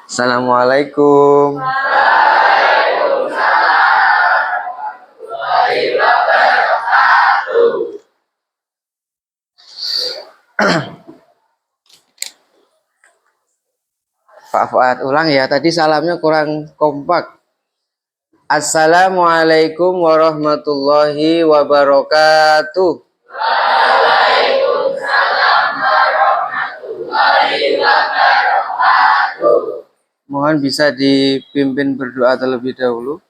Assalamualaikum. Pak Fuad, ulang ya. Tadi salamnya kurang kompak. Assalamualaikum warahmatullahi wabarakatuh. Mohon bisa dipimpin berdoa terlebih dahulu.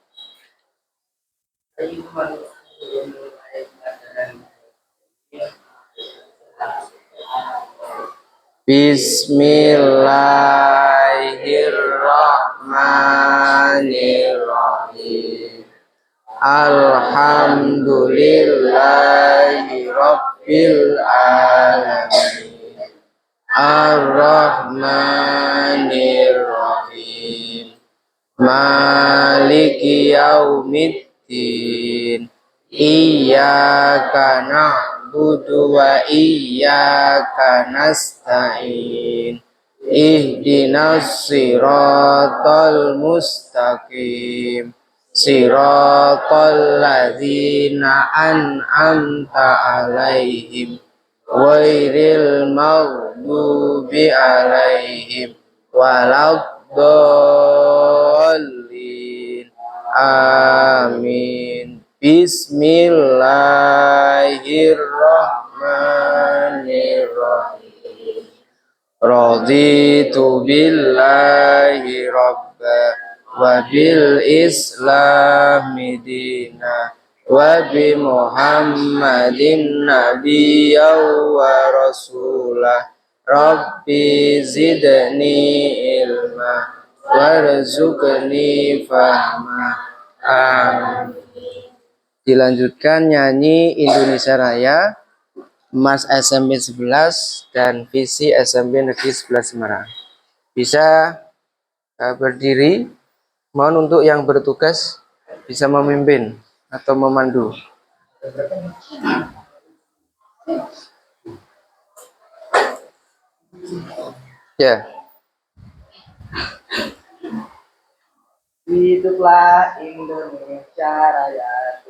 Bismillahirrahmanirrahim. Alhamdulillahi rabbil alamin. Ar-Rahmanir-Rahim. Maliki yaumiddin. Iyyaka na'budu wa iyyaka nasta'in. Ihdinas siratal mustaqim. Siratal ladzina an'amta 'alaihim ghairil maghdubi 'alaihim waladdallin. Amin. Bismillahirrahmanirrahim. Raditu billahi rabba wa bil islami dina wa bi Muhammadin nabiyya wa rasulah. Rabbi zidni ilma warzuqni fahma. Amin. Dilanjutkan nyanyi Indonesia Raya, Mas SMP 11 dan Visi SMP Negeri 11 Semarang. Bisa berdiri. Mohon untuk yang bertugas bisa memimpin atau memandu. Ya. Hiduplah Indonesia Raya.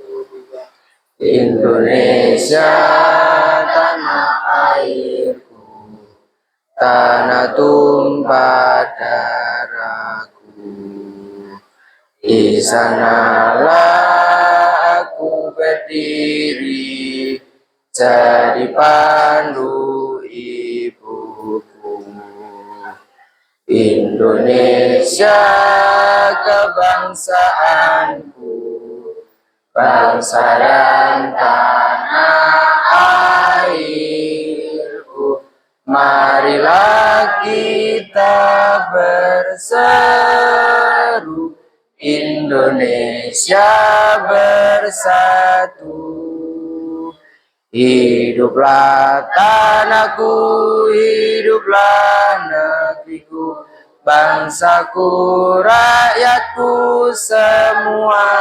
Indonesia tanah airku, tanah tumpah darahku. Di sanalah aku berdiri, jadi pandu ibuku. Indonesia kebangsaanku, bangsa dan tanah airku. Marilah kita berseru, Indonesia bersatu. Hiduplah tanahku, hiduplah negeriku, bangsaku, rakyatku semuanya.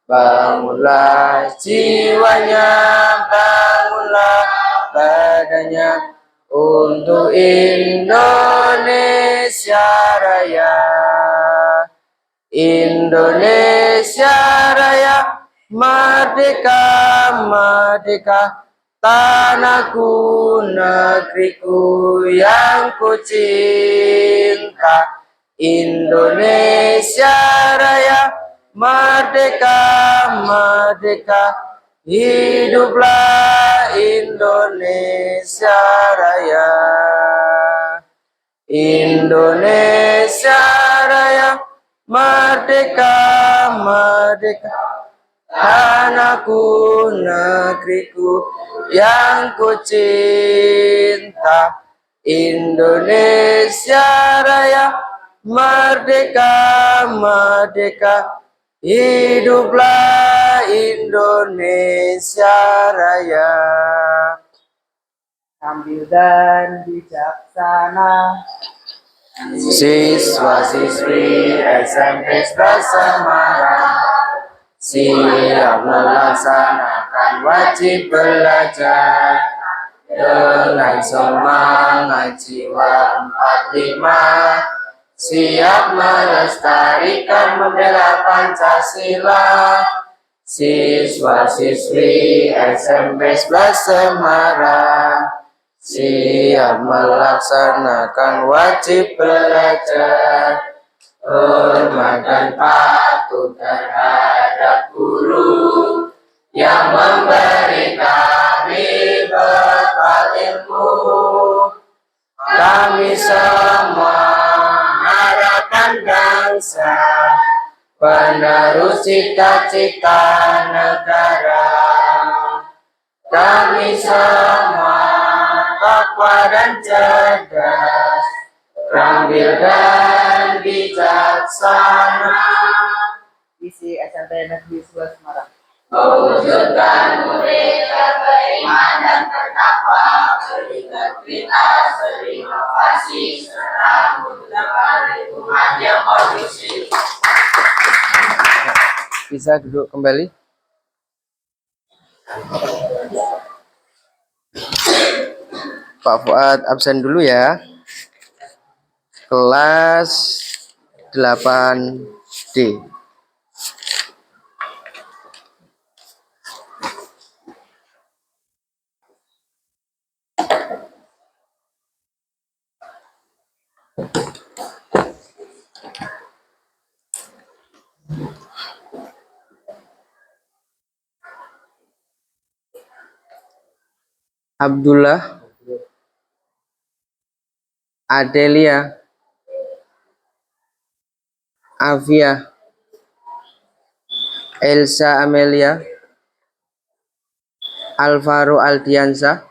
Bangunlah jiwanya, bangunlah badannya untuk Indonesia Raya. Indonesia Raya, merdeka, merdeka, tanahku, negeriku yang ku cinta. Indonesia Raya, merdeka, merdeka, hiduplah Indonesia Raya. Indonesia Raya, merdeka, merdeka, tanahku, negeriku yang ku cinta. Indonesia Raya, merdeka, merdeka, hiduplah Indonesia Raya. Sambil dan bijaksana, siswa-siswi SMP 11 Semarang, siap melaksanakan wajib belajar dengan semangat jiwa 45, siap melestarikan membela Pancasila. Siswa-siswi SMP 11 Semarang siap melaksanakan wajib belajar, hormat dan patuh terhadap guru yang memberi kami bekal ilmu. Kami semua harapan bangsa, penerus cita-cita negara. Kami semua takwa dan cerdas, terampil dan bijaksana. Visi SMP Negeri 11 Semarang. Mewujudkan merdeka beriman dan bertakwa, berintegritas, berinovasi, serta mewujudkan lingkungan yang kondusif. Bisa duduk kembali. Pak Fuad absen dulu ya. Kelas 8D. Abdullah, Adelia, Avia, Elsa Amelia, Alvaro Aldiansa,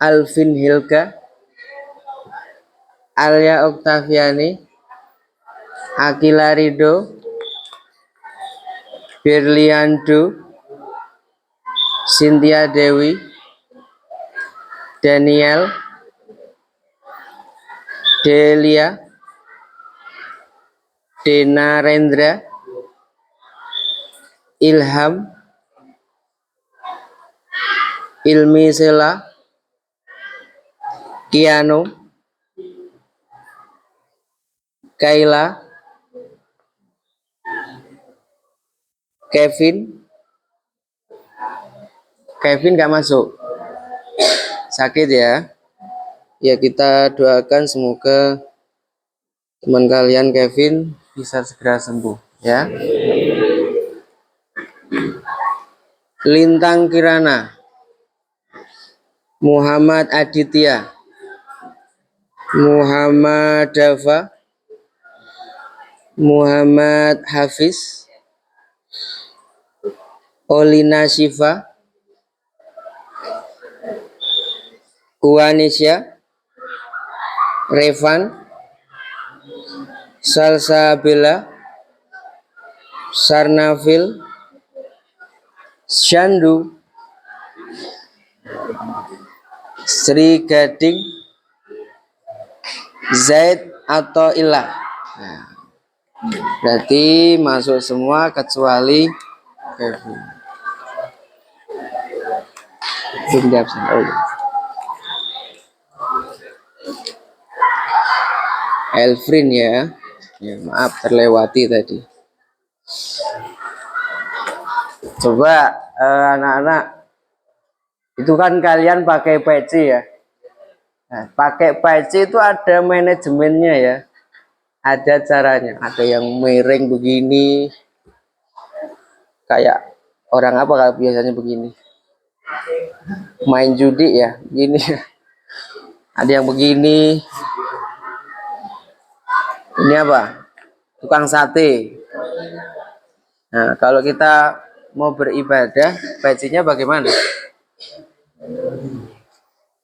Alvin Hilga, Alia Oktaviani, Akila Rido, Berliandu, Cynthia Dewi, Daniel, Delia, Dena Rendra, Ilham, Ilmi Sela, Kiano, Kayla, Kevin gak masuk, sakit ya. Ya kita doakan semoga teman kalian Kevin bisa segera sembuh ya. Lintang Kirana, Muhammad Aditya, Muhammad Dava, Muhammad Hafiz, Olina Shiva, Kuanisya, Revan, Salsa Bella, Sarnavil, Shandu, Sri Gading, Zaid atau Ilah. Nah, berarti masuk semua kecuali Kevin. Belum diabsen. Oh, iya. Elfrin ya. Ya, maaf terlewati tadi. Coba anak-anak, itu kan kalian pakai peci ya. Nah, pakai peci itu ada manajemennya ya. Ada caranya. Ada yang miring begini. Kayak orang apa kalau biasanya begini? Main judi ya, begini. Ada yang begini. Ini apa? Tukang sate. Nah, kalau kita mau beribadah, pecinya bagaimana?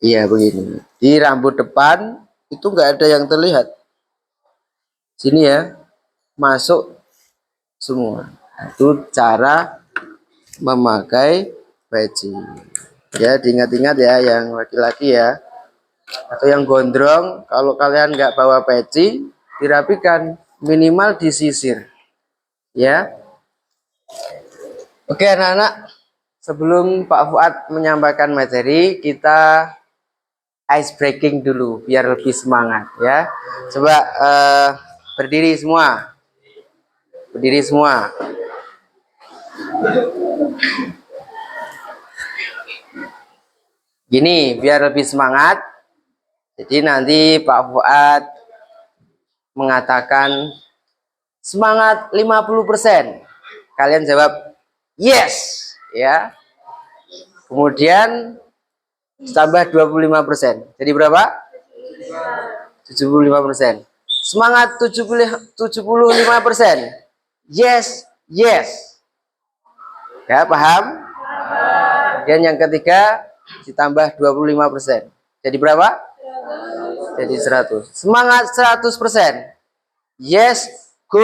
Iya begini. Di rambut depan itu nggak ada yang terlihat. Sini ya, masuk semua. Itu cara memakai peci. Ya, diingat-ingat ya yang laki-laki ya. Atau yang gondrong, kalau kalian nggak bawa peci, dirapikan. minimal disisir ya. Oke anak-anak, sebelum Pak Fuad menyampaikan materi, kita ice breaking dulu biar lebih semangat ya. Coba berdiri semua. Berdiri semua. Gini biar lebih semangat. Jadi nanti Pak Fuad mengatakan semangat 50%. Kalian jawab yes ya. Kemudian tambah 25%. Jadi berapa? 75%. Semangat 75%. Yes, yes. Ya, paham? Dan yang ketiga ditambah 25%. Jadi berapa? Jadi 100. Semangat 100%. Yes, go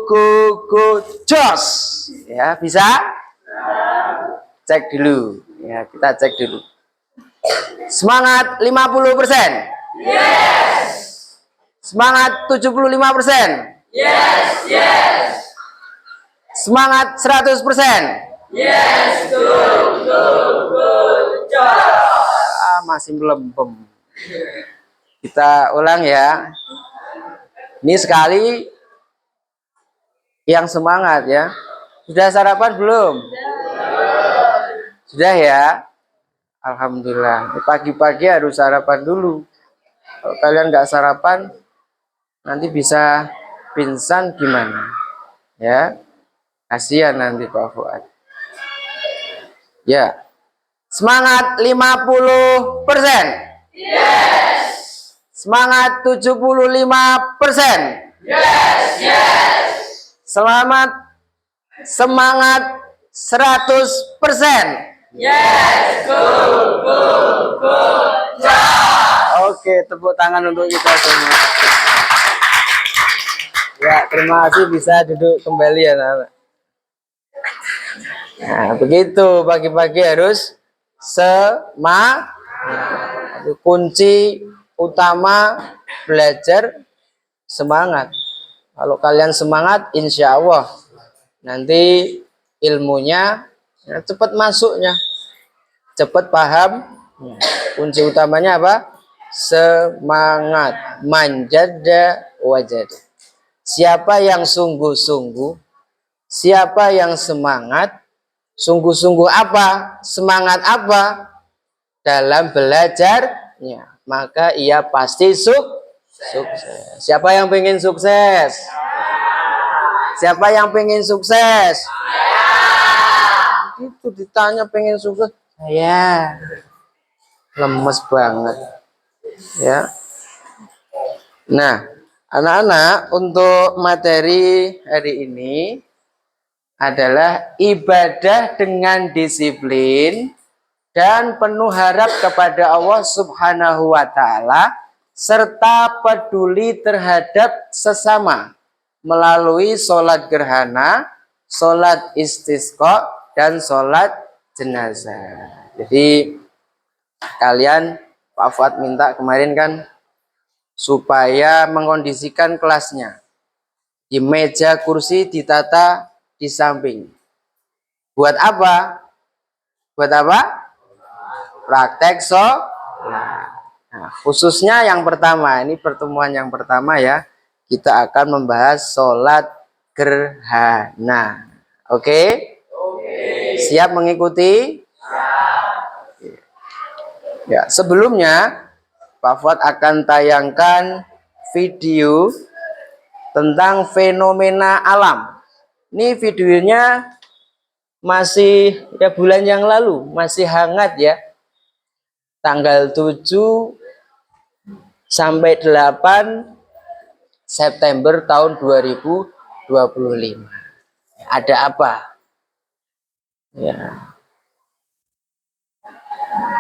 go go jos. Ya, bisa? Cek dulu. Ya, kita cek dulu. Semangat 50%. Yes. Semangat 75%. Yes, yes. Semangat 100%. Yes, go go go jos. Masih melempem. Kita ulang ya. Ini sekali yang semangat ya. Sudah sarapan belum? Sudah ya. Alhamdulillah. Pagi-pagi harus sarapan dulu. Kalau kalian nggak sarapan, nanti bisa pingsan gimana? Ya, kasihan nanti Pak Fuad. Ya, semangat 50%. Yes. Semangat 75%. Yes, yes. Semangat 100%. Yes, go, go, go, yeah. Oke, tepuk tangan untuk kita semua. Ya, terima kasih, bisa duduk kembali ya, anak-anak. Nah, begitu pagi-pagi harus semangat. Kunci utama belajar semangat. Kalau kalian semangat, insya Allah nanti ilmunya ya, cepat masuknya, cepat paham. Kunci utamanya apa? Semangat. Manjada wajada. Siapa yang sungguh-sungguh, siapa yang semangat, sungguh-sungguh apa, semangat apa dalam belajarnya, maka ia pasti sukses. Siapa yang pengen sukses? Siapa yang pengen sukses? Itu ditanya pengen sukses, saya lemes banget ya. Nah, anak-anak, untuk materi hari ini adalah ibadah dengan disiplin dan penuh harap kepada Allah Subhanahu wa Ta'ala, serta peduli terhadap sesama melalui sholat gerhana, sholat istisqa, dan sholat jenazah. Jadi kalian, Pak Fuad minta kemarin kan supaya mengkondisikan kelasnya, di meja kursi ditata di samping. Buat apa? Buat apa? Praktek nah, khususnya yang pertama, ini pertemuan yang pertama ya, kita akan membahas sholat gerhana. Oke? Siap mengikuti? Ya, sebelumnya Pak Fuad akan tayangkan video tentang fenomena alam. Ini videonya masih ya bulan yang lalu, masih hangat ya. Tanggal 7 sampai 8 September tahun 2025. Ada apa? Ya.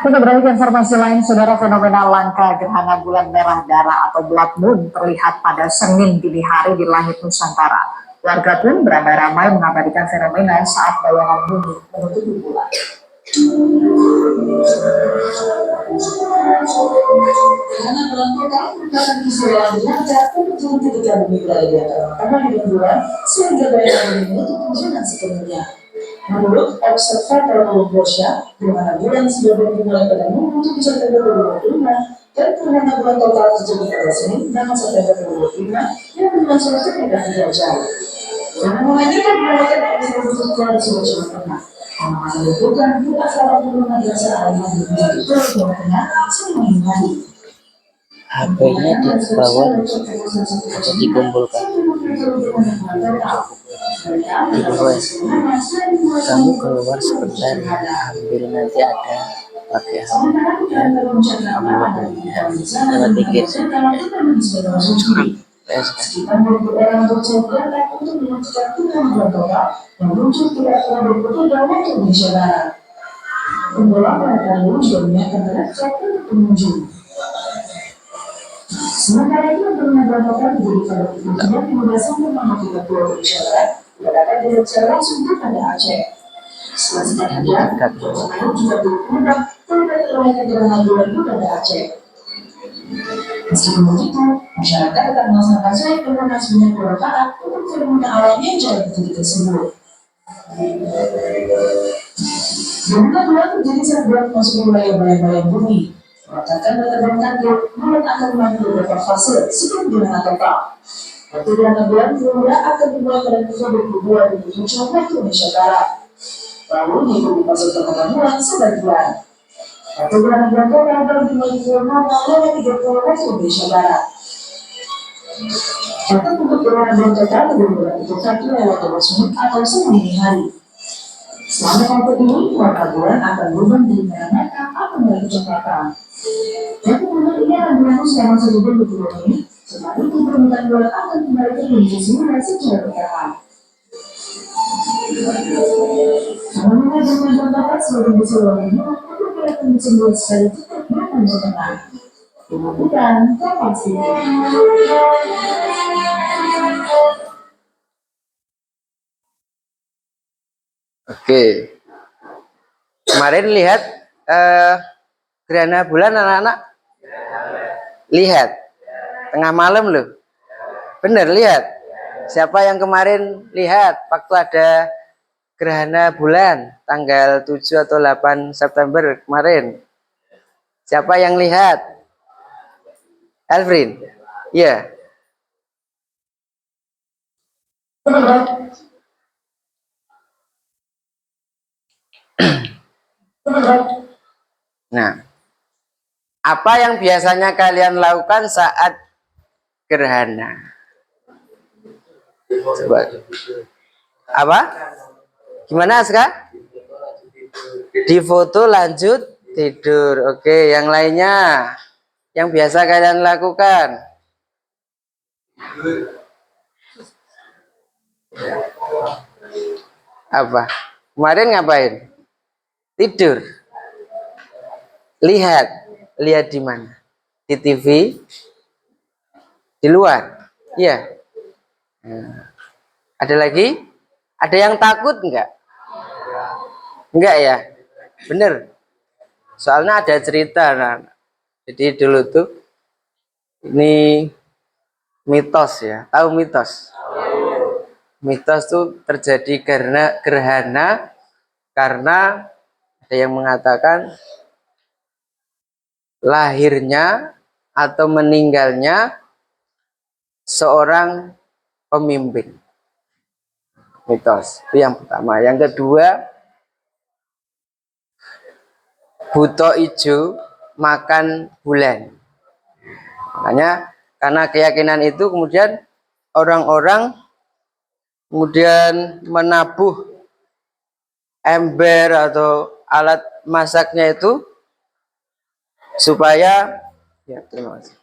Untuk beralih ke informasi lain, saudara, fenomena langka gerhana bulan merah darah atau blood moon terlihat pada Senin dini hari di langit Nusantara. Warga pun beramai-ramai mengabadikan fenomena saat bayangan bumi menutupi bulan. Karena dalam total merupakan istilah belanja untuk ketika bumi berada di antara matahari dan bulan sehingga daya bumi menutup kemungkinan sepenuhnya. Menurut observator Bosya, di mana bulan sudah dimulai pada Minggu 7 September 2025 dan gerhana bulan total terjadi pada Senin 6 September 2025 yang berlangsung sekitar 3 jam. Jangan mengajukan melakukan aktivitas bulan sudah Jawa Tengah. Menunjukkan di asal bulan biasa harian di Jawa Tengah sehingga hari. HP-nya di bawah atau dikumpulkan di bawah. Kamu keluar sebentar, ambil nanti ada pakai HP ya. Lewat dikit curang Sementara itu untuk menambahkan menjadi pada tujuan 15 Indonesia Barat berdapat dari secara langsung pada Aceh. Setelah singkat hadiah, Semeru juga berpeluang terlibat terlahirnya gerhana bulan pada Aceh. Meskipun begitu, masyarakat tetap melaksanakan sholat berjamaah sebanyak 2 rakaat untuk fenomena alam yang jauh tinggi tersebut. Gerhana bulan terjadi saat bulan masuk wilayah bayang-bayang bumi. Mengatakan data BMKG, bulan akan mengalami beberapa fase sebelum gerhana total. Waktu gerhana bulan semula akan dimulai pada pukul 22.07 waktu Indonesia Barat. Lalu diikuti fase gerhana bulan sebagian. Waktu gerhana bulan total baru dimulai pukul 00.30 waktu Indonesia Barat. Catat untuk gerhana bulan total lebih berat itu 1 lewat 12 menit atau sedini hari. Selama waktu ini, warna bulan akan berubah dari merah merah atau mulai kecoklatan. Jadi bulan ini akan berlangsung selama 1 menit. Setelah itu permukaan bulan akan kembali ke kondisi semula secara bertahap. Fenomena gerhana bulan total sebagai besar bulan diperkirakan bisa bulan sekali tetap bulan setengah. Bukan pasti. Oke. Kemarin lihat gerhana bulan anak-anak? Lihat. Tengah malam loh. Bener lihat. Siapa yang kemarin lihat waktu ada gerhana bulan tanggal 7 atau 8 September kemarin? Siapa yang lihat? Elvin? Iya. Nah, apa yang biasanya kalian lakukan saat gerhana? Coba. Apa? Gimana, Aska? Di foto lanjut tidur. Oke, yang lainnya yang biasa kalian lakukan? Apa? Kemarin ngapain? Tidur. Lihat di mana? Di TV? Di luar? Iya. Ada lagi? Ada yang takut enggak? Enggak ya? Bener. Soalnya ada cerita. Nah. Jadi dulu tuh ini mitos ya. Tahu mitos? Mitos tuh terjadi karena gerhana karena ada yang mengatakan lahirnya atau meninggalnya seorang pemimpin. Mitos itu yang pertama. Yang kedua, buto ijo makan bulan. Makanya karena keyakinan itu kemudian orang-orang kemudian menabuh ember atau alat masaknya itu supaya ya terima kasih.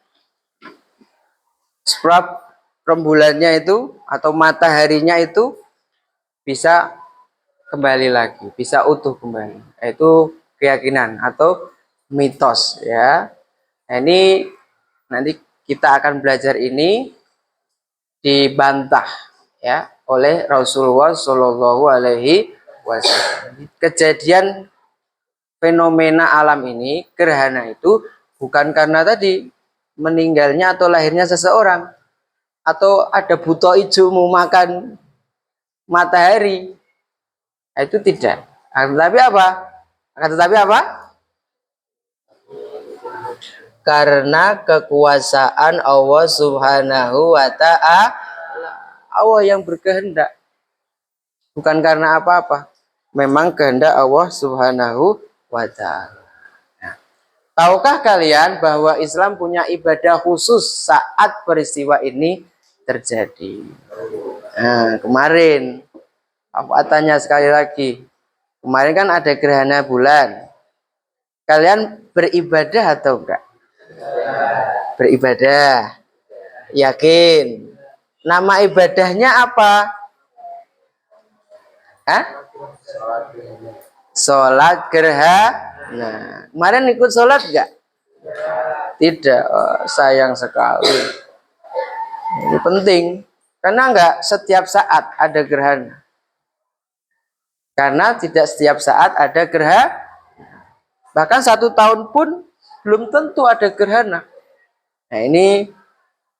Sprout rembulannya itu atau mataharinya itu bisa kembali lagi, bisa utuh kembali. Itu keyakinan atau mitos ya. Nah, ini nanti kita akan belajar ini dibantah ya oleh Rasulullah Shallallahu Alaihi Wasallam. Kejadian fenomena alam ini, gerhana itu bukan karena tadi meninggalnya atau lahirnya seseorang, atau ada buta hijau mau makan matahari. Itu tidak. Akan tetapi apa? Karena kekuasaan Allah Subhanahu wa ta'ala. Allah yang berkehendak. Bukan karena apa-apa. Memang kehendak Allah Subhanahu wa ta'ala. Tahukah kalian bahwa Islam punya ibadah khusus saat peristiwa ini terjadi? Nah, kemarin, aku tanya sekali lagi. Kemarin kan ada gerhana bulan. Kalian beribadah atau enggak? Beribadah. Yakin. Nama ibadahnya apa? Hah? Sholat gerhana. Nah, kemarin ikut sholat enggak? Tidak. Oh, sayang sekali. Ini penting. Karena enggak setiap saat ada gerhana. Karena tidak setiap saat ada gerhana. Bahkan 1 tahun pun belum tentu ada gerhana. Nah, ini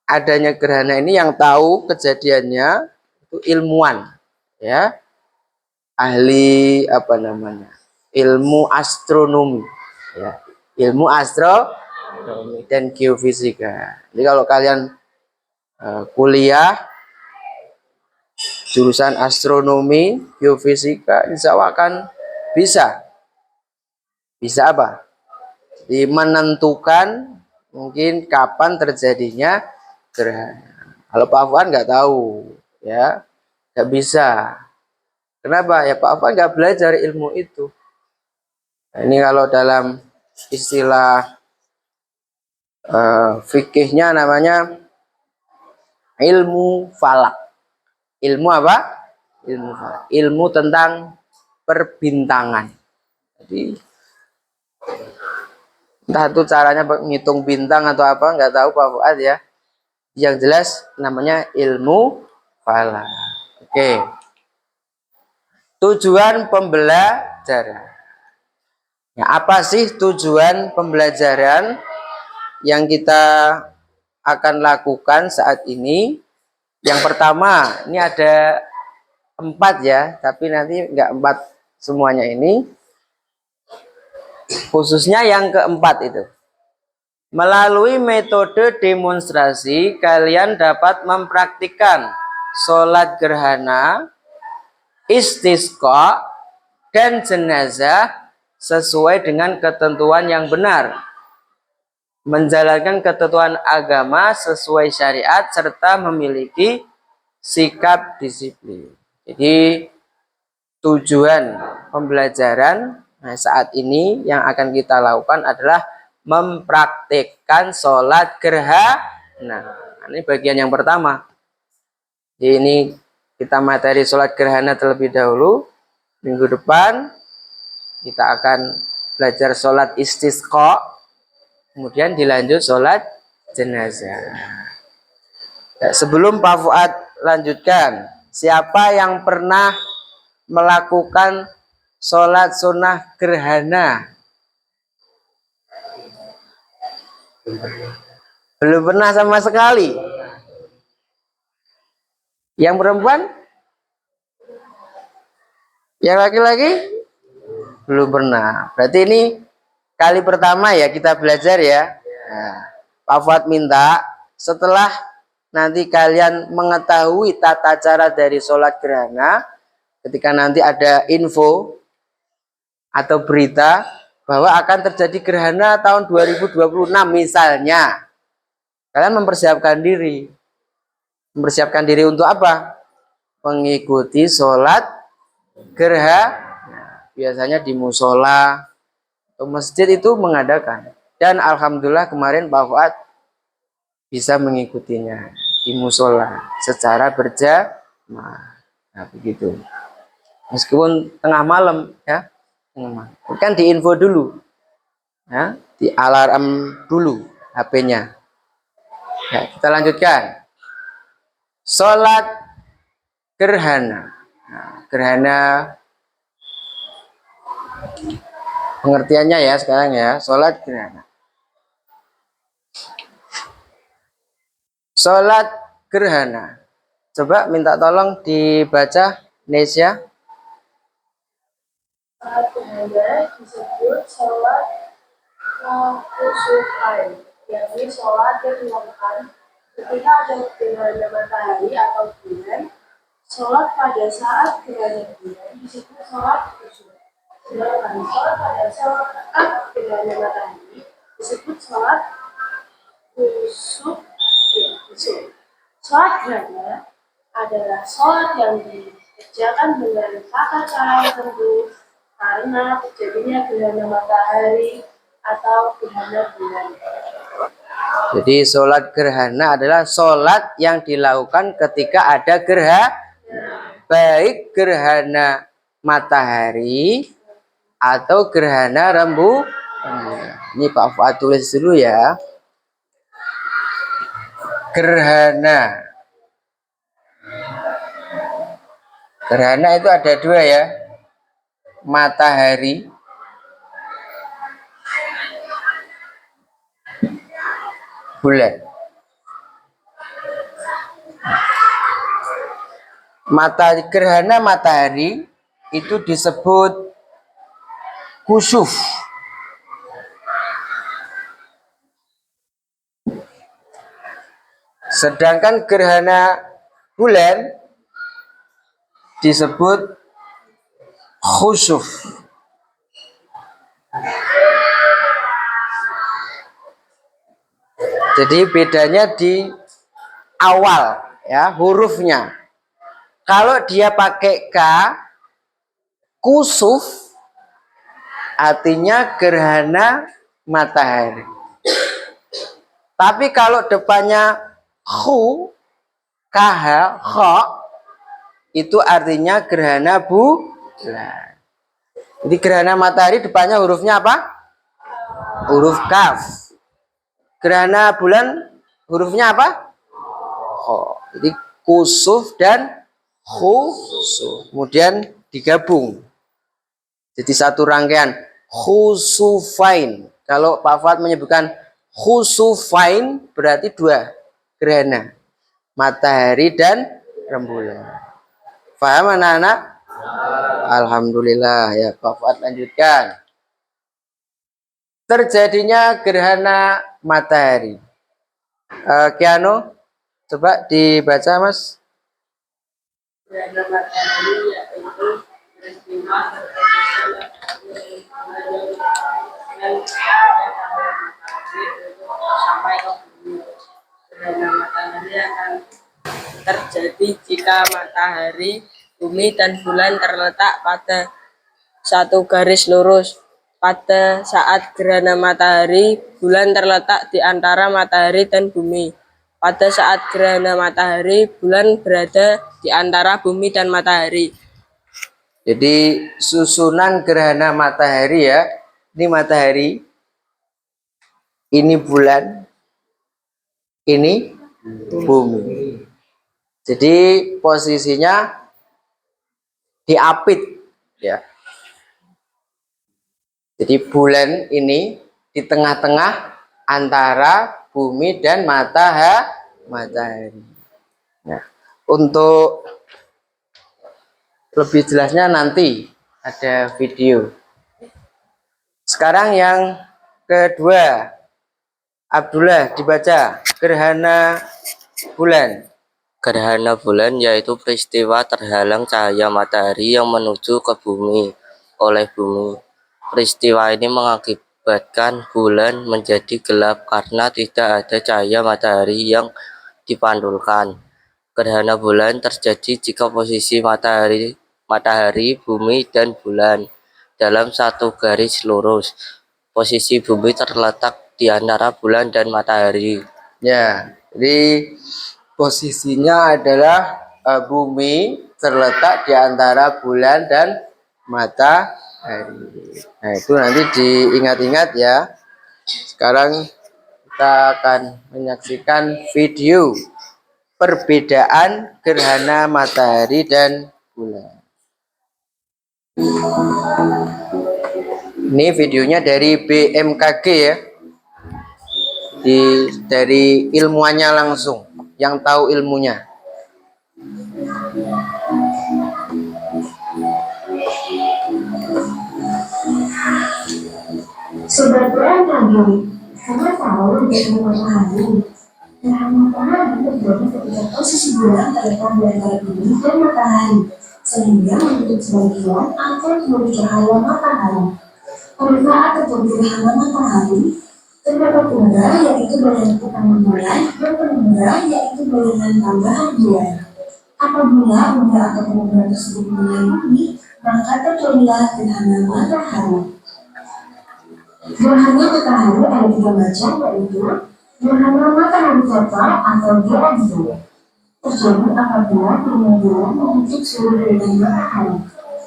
adanya gerhana ini yang tahu kejadiannya itu ilmuwan, ya, ahli apa namanya, ilmu astronomi, ya, ilmu astronomi dan geofisika. Jadi kalau kalian kuliah jurusan astronomi, geofisika, insya Allah akan bisa apa? Jadi menentukan mungkin kapan terjadinya gerhana. Kalau Pak Afwan nggak tahu, ya, nggak bisa. Kenapa? Ya Pak Afwan nggak belajar ilmu itu. Nah, ini kalau dalam istilah fikihnya namanya ilmu falak. Ilmu apa? Ilmu falak. Ilmu tentang perbintangan. Jadi entah itu caranya menghitung bintang atau apa, nggak tahu Pak Fuad ya. Yang jelas namanya ilmu falak. Oke. Tujuan pembelajaran. Ya, apa sih tujuan pembelajaran yang kita akan lakukan saat ini? Yang pertama, ini ada 4 ya, tapi nanti nggak 4 semuanya ini. Khususnya yang keempat itu. Melalui metode demonstrasi, kalian dapat mempraktikkan sholat gerhana, istisqa, dan jenazah sesuai dengan ketentuan yang benar. Menjalankan ketentuan agama sesuai syariat, serta memiliki sikap disiplin. Jadi, tujuan pembelajaran saat ini yang akan kita lakukan adalah mempraktikkan sholat gerhana. Nah, ini bagian yang pertama. Jadi ini kita materi sholat gerhana terlebih dahulu. Minggu depan kita akan belajar sholat istisqa, kemudian dilanjut sholat jenazah. Ya, sebelum Pak Fuad lanjutkan, siapa yang pernah melakukan sholat sunnah gerhana? Belum pernah sama sekali. Yang perempuan? Yang laki-laki? Belum pernah. Berarti ini kali pertama ya kita belajar ya. Nah, Pak Fuad minta setelah nanti kalian mengetahui tata cara dari sholat gerhana, ketika nanti ada info atau berita bahwa akan terjadi gerhana tahun 2026 misalnya, kalian mempersiapkan diri. Mempersiapkan diri untuk apa? Mengikuti sholat gerhana. Biasanya di musola atau masjid itu mengadakan. Dan alhamdulillah kemarin Pak Fuad bisa mengikutinya di musola secara berjamaah. Nah, begitu. Meskipun tengah malam ya. Kan diinfo dulu. Ya, di alarm dulu HP-nya. Ya, kita lanjutkan. Sholat gerhana. Nah, gerhana Pengertiannya ya sekarang ya, sholat gerhana. Sholat gerhana. Coba minta tolong dibaca Nesya. Saat gerhana disebut sholat kusufain, yakni sholat yang dilakukan ketika ada gerhana matahari atau bulan. Sholat pada saat gerhana bulan disebut sholat kusuf. Sedangkan sholat pada saat gerhana matahari disebut sholat kusuf. Ya, kusuf. Sholat gerhana adalah sholat yang dikerjakan dengan tata cara tertentu karena terjadinya gerhana matahari atau gerhana bulan. Jadi sholat gerhana adalah sholat yang dilakukan ketika ada gerhana, baik gerhana matahari atau gerhana rembulan. Ini Pak Fuad tulis dulu ya. Gerhana. Gerhana itu ada dua ya. Matahari bulan. Gerhana matahari itu disebut kusuf. Sedangkan gerhana bulan disebut khusuf. Jadi bedanya di awal ya, hurufnya. Kalau dia pakai K, kusuf artinya gerhana matahari. Tapi kalau depannya khu, KH, kho, itu artinya gerhana bulan. Jadi gerhana matahari depannya hurufnya apa? Huruf kaf. Gerhana bulan hurufnya apa? Kho. Jadi kusuf dan khusuf. Kemudian digabung. Jadi satu rangkaian khusufain. Kalau Pak Fuad menyebutkan khusufain berarti dua gerhana. Matahari dan rembulan. Paham anak-anak? Alhamdulillah ya, Pak Fuad lanjutkan. Terjadinya gerhana matahari. Kiano, coba dibaca Mas. Gerhana matahari yaitu peristiwa sampai ke bumi. Gerhana matahari akan terjadi jika matahari, bumi, dan bulan terletak pada satu garis lurus. Pada saat gerhana matahari, bulan terletak di antara matahari dan bumi. Pada saat gerhana matahari, bulan berada di antara bumi dan matahari. Jadi susunan gerhana matahari ya. Ini matahari, ini bulan, ini bumi. Jadi posisinya diapit ya. Jadi bulan ini di tengah-tengah antara bumi dan matahari. Nah, untuk lebih jelasnya nanti ada video. Sekarang yang kedua, Abdullah dibaca gerhana bulan. Gerhana bulan yaitu peristiwa terhalang cahaya matahari yang menuju ke bumi oleh bumi. Peristiwa ini mengakibatkan bulan menjadi gelap karena tidak ada cahaya matahari yang dipantulkan. Gerhana bulan terjadi jika posisi matahari, bumi, dan bulan dalam satu garis lurus. Posisi bumi terletak di antara bulan dan matahari. Ya, jadi posisinya adalah bumi terletak di antara bulan dan matahari. Nah, itu nanti diingat-ingat ya. Sekarang kita akan menyaksikan video perbedaan gerhana matahari dan bulan. Ini videonya dari BMKG ya. Dari ilmuannya langsung, yang tahu ilmunya. Sobat BMKG, kamu tahu gerhana matahari? Gerhana matahari terjadi ketika posisi bulan terletak di antara bumi dan matahari, sehingga menutup sebagian atau seluruh cahaya matahari. Pada saat terjadi gerhana matahari, terdapat tunggal yaitu bayangan utama bulan dan penunggal yaitu bayangan tambahan bulan. Apabila benda atau penunggal tersebut mengenai bumi, maka terjadilah gerhana matahari. Gerhana matahari ada 3 macam, yaitu gerhana matahari total atau GMT. Terjadi apabila gerhana bulan menutup seluruh bayangan matahari.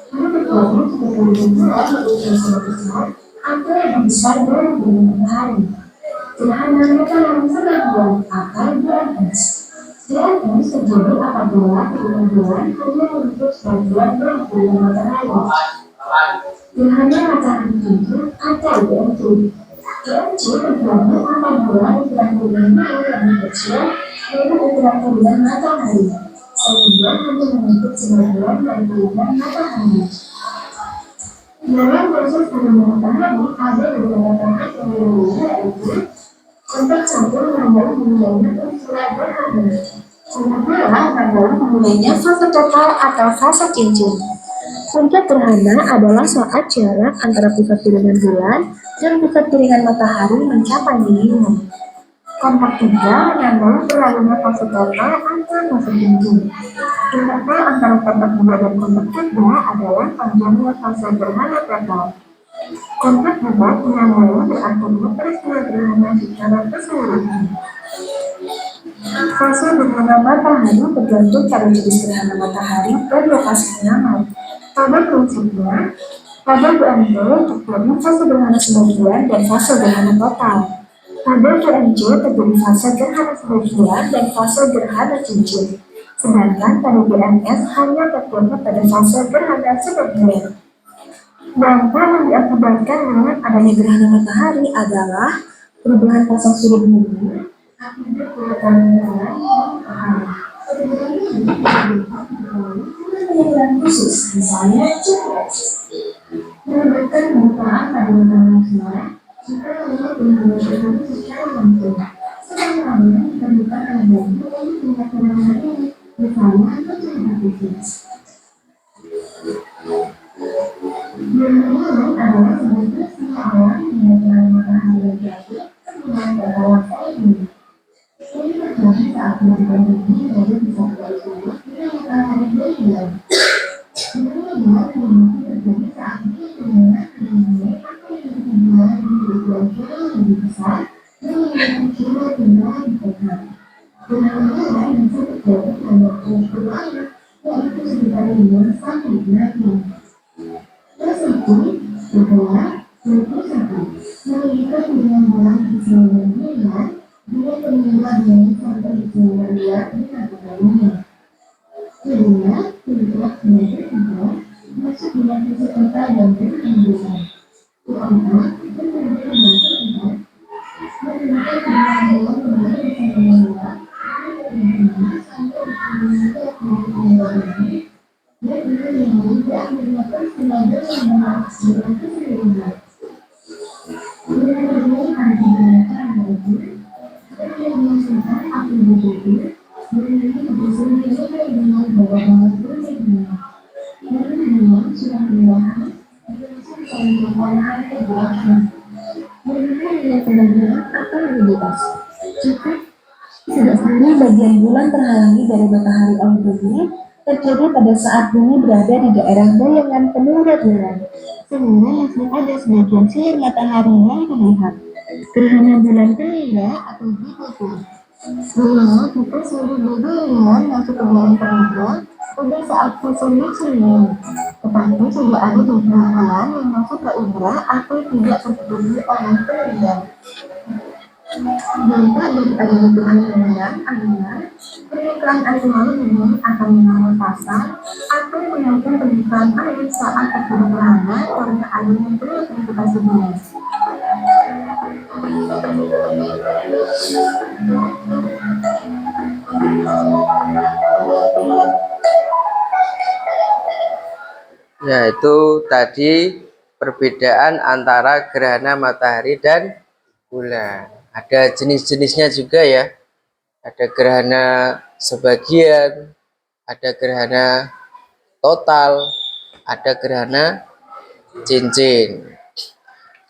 Ini terjadi ketika gerhana bulan berukuran sangat besar atau lebih besar dari gerhana matahari. Gerhana matahari sebagian atau GMS. GMS terjadi apabila gerhana bulan hanya menutup sebagian dari gerhana matahari. Gerhana matahari cincin atau GMC. GMC terjadi apabila ukuran bulannya lebih kecil dari ukuran bulan matahari, sehingga hanya menutup sebagian dari bulan matahari. Dalam proses gerhana matahari ada beberapa tahap yang berbeda, yaitu kontak campur membawa dimulainya peristiwa gerhana. Yang kedua membawa dimulainya fase total atau fase cincin. Puncak gerhana adalah saat jarak antara pusat piringan bulan dan pusat piringan matahari mencapai minimum. Kontak tiga menandai berlalunya fase total atau fase cincin. Interval antara kontak 2 dan kontak 3 adalah panjangnya fase gerhana total. Kontak 2 menandai berakhirnya peristiwa gerhana secara keseluruhan. Fase gerhana matahari tergantung pada jenis gerhana matahari dan lokasi penyamar. Pada prinsipnya, pada GMC terjadi fase gerhana sebagian dan fase gerhana total. Pada GMC terjadi fase gerhana sebagian dan fase gerhana cincin. Sedangkan pada GMS hanya terjadi pada fase gerhana sebagian. Dampak yang diakibatkan dengan adanya gerhana matahari adalah perubahan pasang surut bumi akibat perubahan bulan matahari. Khusus, misalnya cukup menyebabkan pembukaan pada matahari semua jika melihat gerhana matahari secara langsung. Sebenarnya terbuka pada bumi dari tingkat gerhana ini, misalnya cahaya fisik. Gerhana adalah sebuah peristiwa alam di mana matahari jatuh kemudian terbawa ke bumi. Ini terjadi saat gelombang bumi dari pusat garis bumi hingga matahari bergerak. Gerhana bulan terjadi saat bumi bumi atau bulan bergerak jauh lebih besar dan menggunakan cahaya benda di dekat. Gerhana bulan bisa terjadi dalam waktu berlalu, yaitu sekitar 5 sampai 6 jam. Tersebut kedua, satu melihat dengan bulan di seluruh dunia dengan peninggalan bumi sampai di seluruh luar dunia. Kedua, tidak tiga masuk dengan sisi kota dan berkelanjutan. Keempat, berbeda dengan keempat melihat dengan bulan kembali di seluruh luar sampai di seluruh dunia. Dan ini yang tidak merupakan sebagai yang menghasilkan keseluruhan. Dengan berbagai argumentasi yaitu berdasarkan aplikasi memiliki kebiasaan sesuai dengan beberapa berbeda. Dari dunia sudah dibahas berdasarkan pengolahan kebiasaan. Bagaimana dengan pembagian atau mobilitas? Jika sedangkan bagian bulan terhalangi dari matahari oleh bumi terjadi pada saat bumi berada di daerah bayangan penunggal bulan, sehingga masih ada sebagian sinar matahari yang terlihat. Gerhana bulan peninggal atau GBT. Dulunya kita seluruh bulan masuk ke bulan peninggal pada saat musim semi. Tetapi sudah ada 20 bulan yang masuk ke umrah atau tidak terpenuhi oleh peninggal. Dampak dari adanya gerhana bulan adalah Pernikahan animal ini akan menaruh pasang atau menaikkan permukaan air saat terjadi gerhana karena adanya gaya gravitasi bumi. Yaitu tadi perbedaan antara gerhana matahari dan bulan. Ada jenis-jenisnya juga ya. Ada gerhana sebagian, ada gerhana total, ada gerhana cincin.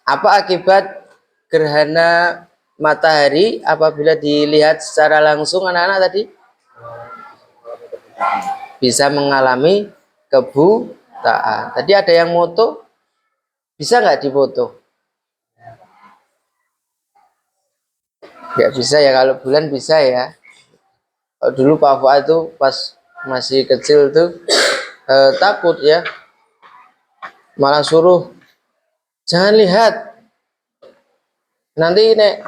Apa akibat gerhana matahari apabila dilihat secara langsung anak-anak tadi? Bisa mengalami kebutaan. Tadi ada yang moto, bisa nggak difoto? Nggak bisa ya, kalau bulan bisa ya. Kalau dulu Pak Fuad itu pas masih kecil tuh takut ya, malah suruh jangan lihat, nanti nek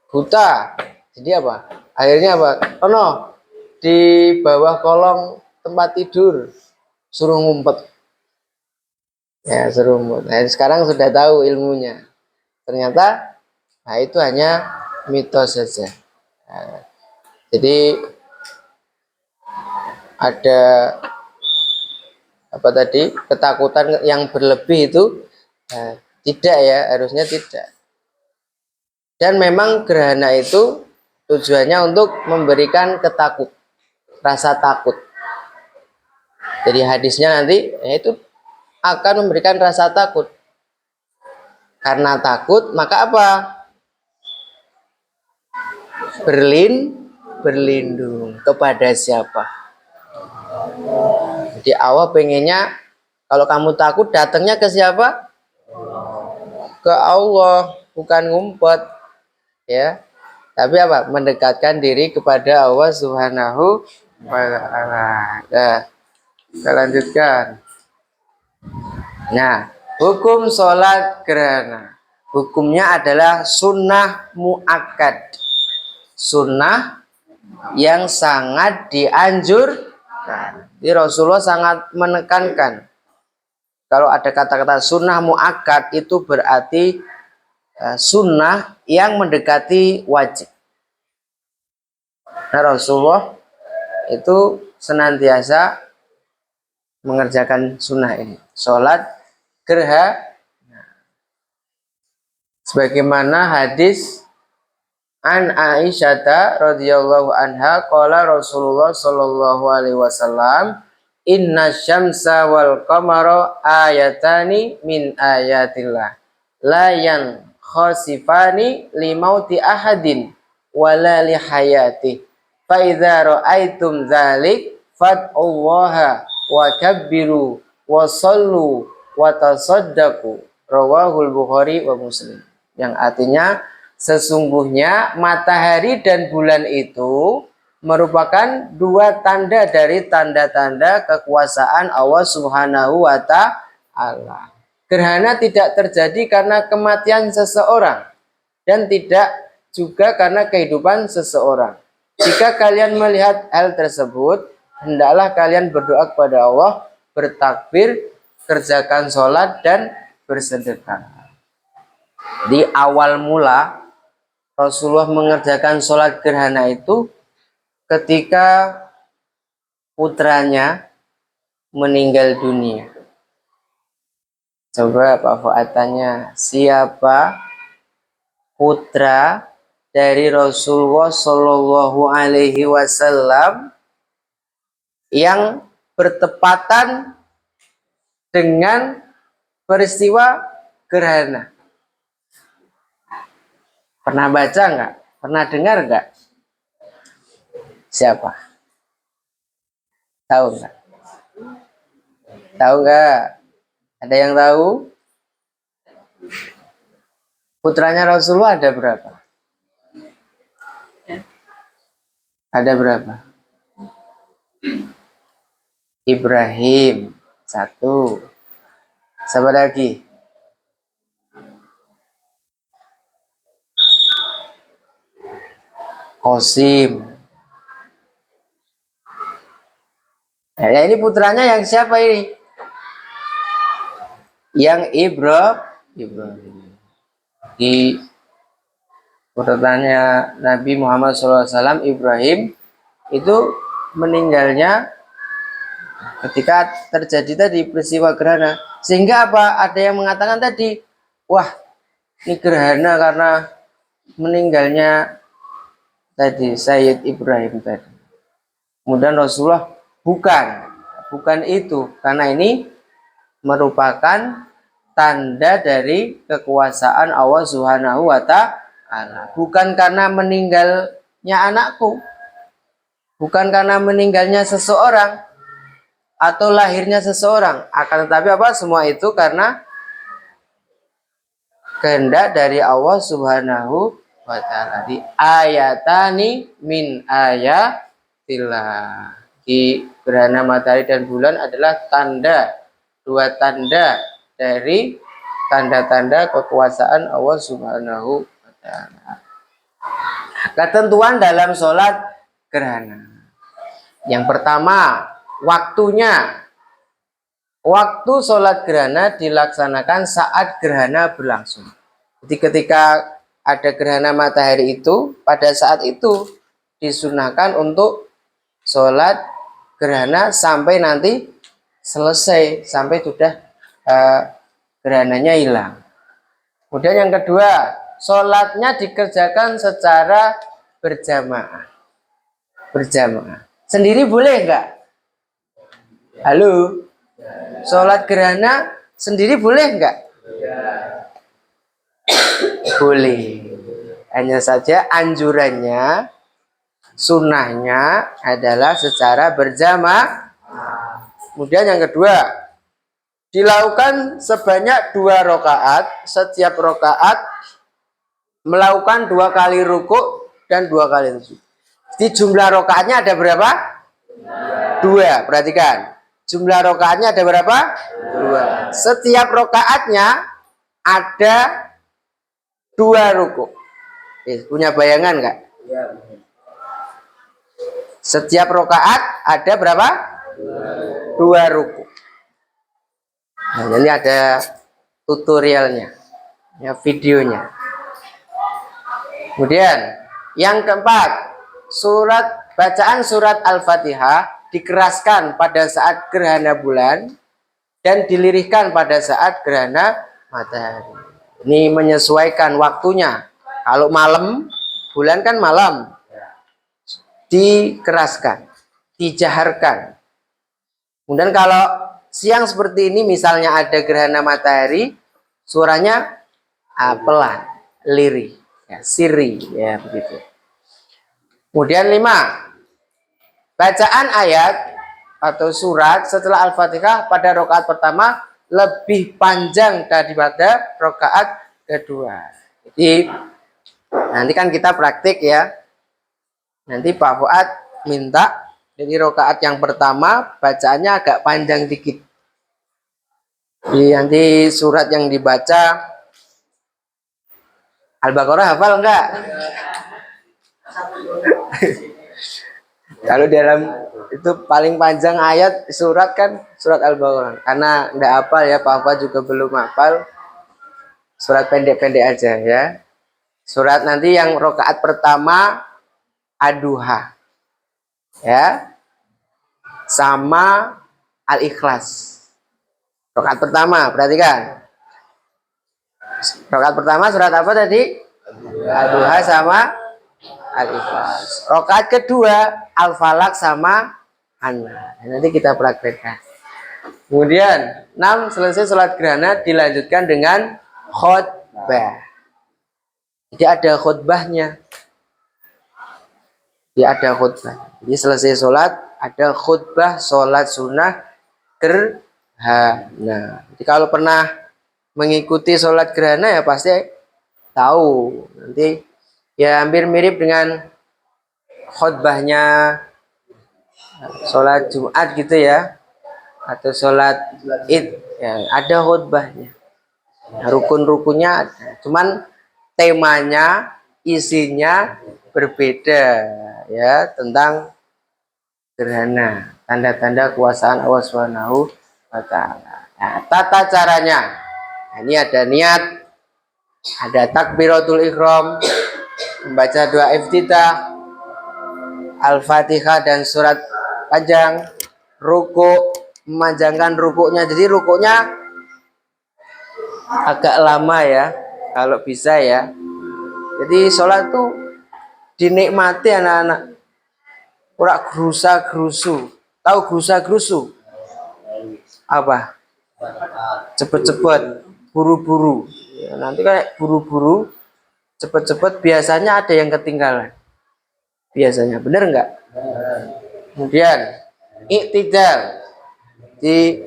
buta. Jadi apa? Akhirnya apa? Oh no, di bawah kolong tempat tidur suruh ngumpet. Ya, suruh ngumpet. Nah, sekarang sudah tahu ilmunya. Ternyata nah itu hanya mitos saja. Nah, jadi ada apa tadi, ketakutan yang berlebih itu tidak ya, harusnya tidak. Dan memang gerhana itu tujuannya untuk memberikan rasa takut. Jadi hadisnya nanti itu akan memberikan rasa takut. Karena takut maka apa? Berlindung kepada siapa? Jadi Allah pengennya kalau kamu takut datangnya ke siapa? Ke Allah, bukan ngumpet ya. Tapi apa? Mendekatkan diri kepada Allah Subhanahu wa ta'ala. Nah, kita lanjutkan. Nah, hukum sholat gerhana. Hukumnya adalah sunnah muakkad. Sunnah yang sangat dianjurkan. Jadi Rasulullah sangat menekankan. Kalau ada kata-kata sunnah muakkad itu berarti sunnah yang mendekati wajib. Nah, Rasulullah itu senantiasa mengerjakan sunnah ini. Sholat gerhana. Sebagaimana hadis an Aisyah radhiyallahu anha qala Rasulullah sallallahu alaihi wasallam inna syamsa wal qamara ayatani min ayatillah la yan khasifani limauti ahadin wala li hayati fa idza ra'aitum dzalik fad'ullaha wa kabbiru wa sallu wa tasaddaqu rawahul Bukhari wa Muslim, yang artinya sesungguhnya matahari dan bulan itu merupakan dua tanda dari tanda-tanda kekuasaan Allah Subhanahu wa ta'ala. Gerhana tidak terjadi karena kematian seseorang dan tidak juga karena kehidupan seseorang. Jika kalian melihat hal tersebut, hendaklah kalian berdoa kepada Allah, bertakbir, kerjakan sholat dan bersedekah. Di awal mula Rasulullah mengerjakan sholat gerhana itu ketika putranya meninggal dunia. Coba Pak Fuad tanya, siapa putra dari Rasulullah Shallallahu Alaihi Wasallam yang bertepatan dengan peristiwa gerhana? Pernah baca nggak? Pernah dengar nggak? Siapa? Tahu nggak? Tahu nggak? Ada yang tahu? Putranya Rasulullah ada berapa? Ada berapa? Ibrahim satu. Siapa lagi? Qasim Nah, ya ini putranya yang siapa ini? Yang Ibrahim. Di urutannya Nabi Muhammad SAW, Ibrahim itu meninggalnya ketika terjadi tadi peristiwa gerhana. Sehingga apa? Ada yang mengatakan tadi, wah ini gerhana karena meninggalnya tadi Sayyid Ibrahim tadi. Kemudian Rasulullah bukan itu, karena ini merupakan tanda dari kekuasaan Allah Subhanahu wa Ta'ala. Bukan karena meninggalnya anakku, bukan karena meninggalnya seseorang atau lahirnya seseorang, akan tetapi apa? Semua itu karena kehendak dari Allah Subhanahu wa Ta'ala. Di ayatani min ayatillah. Di gerhana matahari dan bulan adalah dua tanda dari tanda-tanda kekuasaan Allah Subhanahu wa Ta'ala. Ketentuan dalam sholat gerhana. Yang pertama, waktunya. Waktu sholat gerhana dilaksanakan saat gerhana berlangsung. Jadi ketika ada gerhana matahari itu, pada saat itu disunahkan untuk sholat gerhana sampai nanti selesai, sampai sudah gerhananya hilang. Kemudian yang kedua, sholatnya dikerjakan secara berjamaah. Sendiri boleh enggak? Halo? Sholat gerhana sendiri boleh enggak? Boleh. Hanya saja anjurannya, sunnahnya adalah secara berjamaah. Kemudian yang kedua, dilakukan sebanyak 2 rakaat. Setiap rakaat melakukan 2 kali rukuk dan 2 kali sujud. Jadi jumlah rakaatnya ada berapa? 2. Perhatikan. Jumlah rakaatnya ada berapa? 2. Setiap rakaatnya ada 2 rukuk. Punya bayangan nggak? Setiap rakaat ada berapa? 2 rukuk. Nah, ini ada tutorialnya, ya, videonya. Kemudian yang keempat, bacaan surat Al-Fatihah dikeraskan pada saat gerhana bulan dan dilirihkan pada saat gerhana matahari. Ini menyesuaikan waktunya. Kalau malam, bulan kan malam, dikeraskan, dijaharkan. Kemudian kalau siang seperti ini, misalnya ada gerhana matahari, suaranya pelan, lirih, ya, sirih, ya begitu. Kemudian 5, bacaan ayat atau surat setelah Al-Fatihah pada rakaat pertama lebih panjang daripada rakaat kedua. Jadi nanti kan kita praktik ya. Nanti Pak Fuad minta jadi rakaat yang pertama bacaannya agak panjang dikit. Jadi nanti surat yang dibaca Al-Baqarah hafal enggak? Kalau dalam itu paling panjang ayat surat kan surat Al-Baqarah. Karena enggak hafal ya, Pak Fuad juga belum hafal. Surat pendek-pendek aja ya. Surat nanti yang rakaat pertama Ad-Duha. Ya. Sama Al-Ikhlas. Rakaat pertama, perhatikan. Rakaat pertama surat apa tadi? Ad-Duha sama Al-Ikhlas. Rakaat kedua Al-Falaq sama An-Nas. Nanti kita praktekkan. Kemudian 6, selesai sholat gerhana dilanjutkan dengan khutbah. Jadi ada khutbahnya. Jadi selesai sholat ada khutbah sholat sunnah gerhana. Jadi kalau pernah mengikuti sholat gerhana ya pasti tahu. Nanti ya hampir mirip dengan khutbahnya sholat Jumat gitu ya, atau sholat Id ya, ada khutbahnya. Nah, rukun-rukunnya ada. Cuman temanya, isinya berbeda ya, tentang sederhana, tanda-tanda kekuasaan Allah Subhanahu wa taala. Nah, tata caranya. Nah, ini ada niat, ada takbiratul ihram, membaca doa iftitah, Al-Fatihah dan surat panjang, ruku, memanjangkan rukuknya. Jadi rukuknya agak lama ya, kalau bisa ya. Jadi sholat tuh dinikmati anak-anak. Ora gerusa gerusu. Tahu gerusa gerusu? Apa? Cepet-cepet, buru-buru. Ya, nanti kayak buru-buru, cepet-cepet. Biasanya ada yang ketinggalan. Biasanya, bener nggak? Kemudian iktidal. Di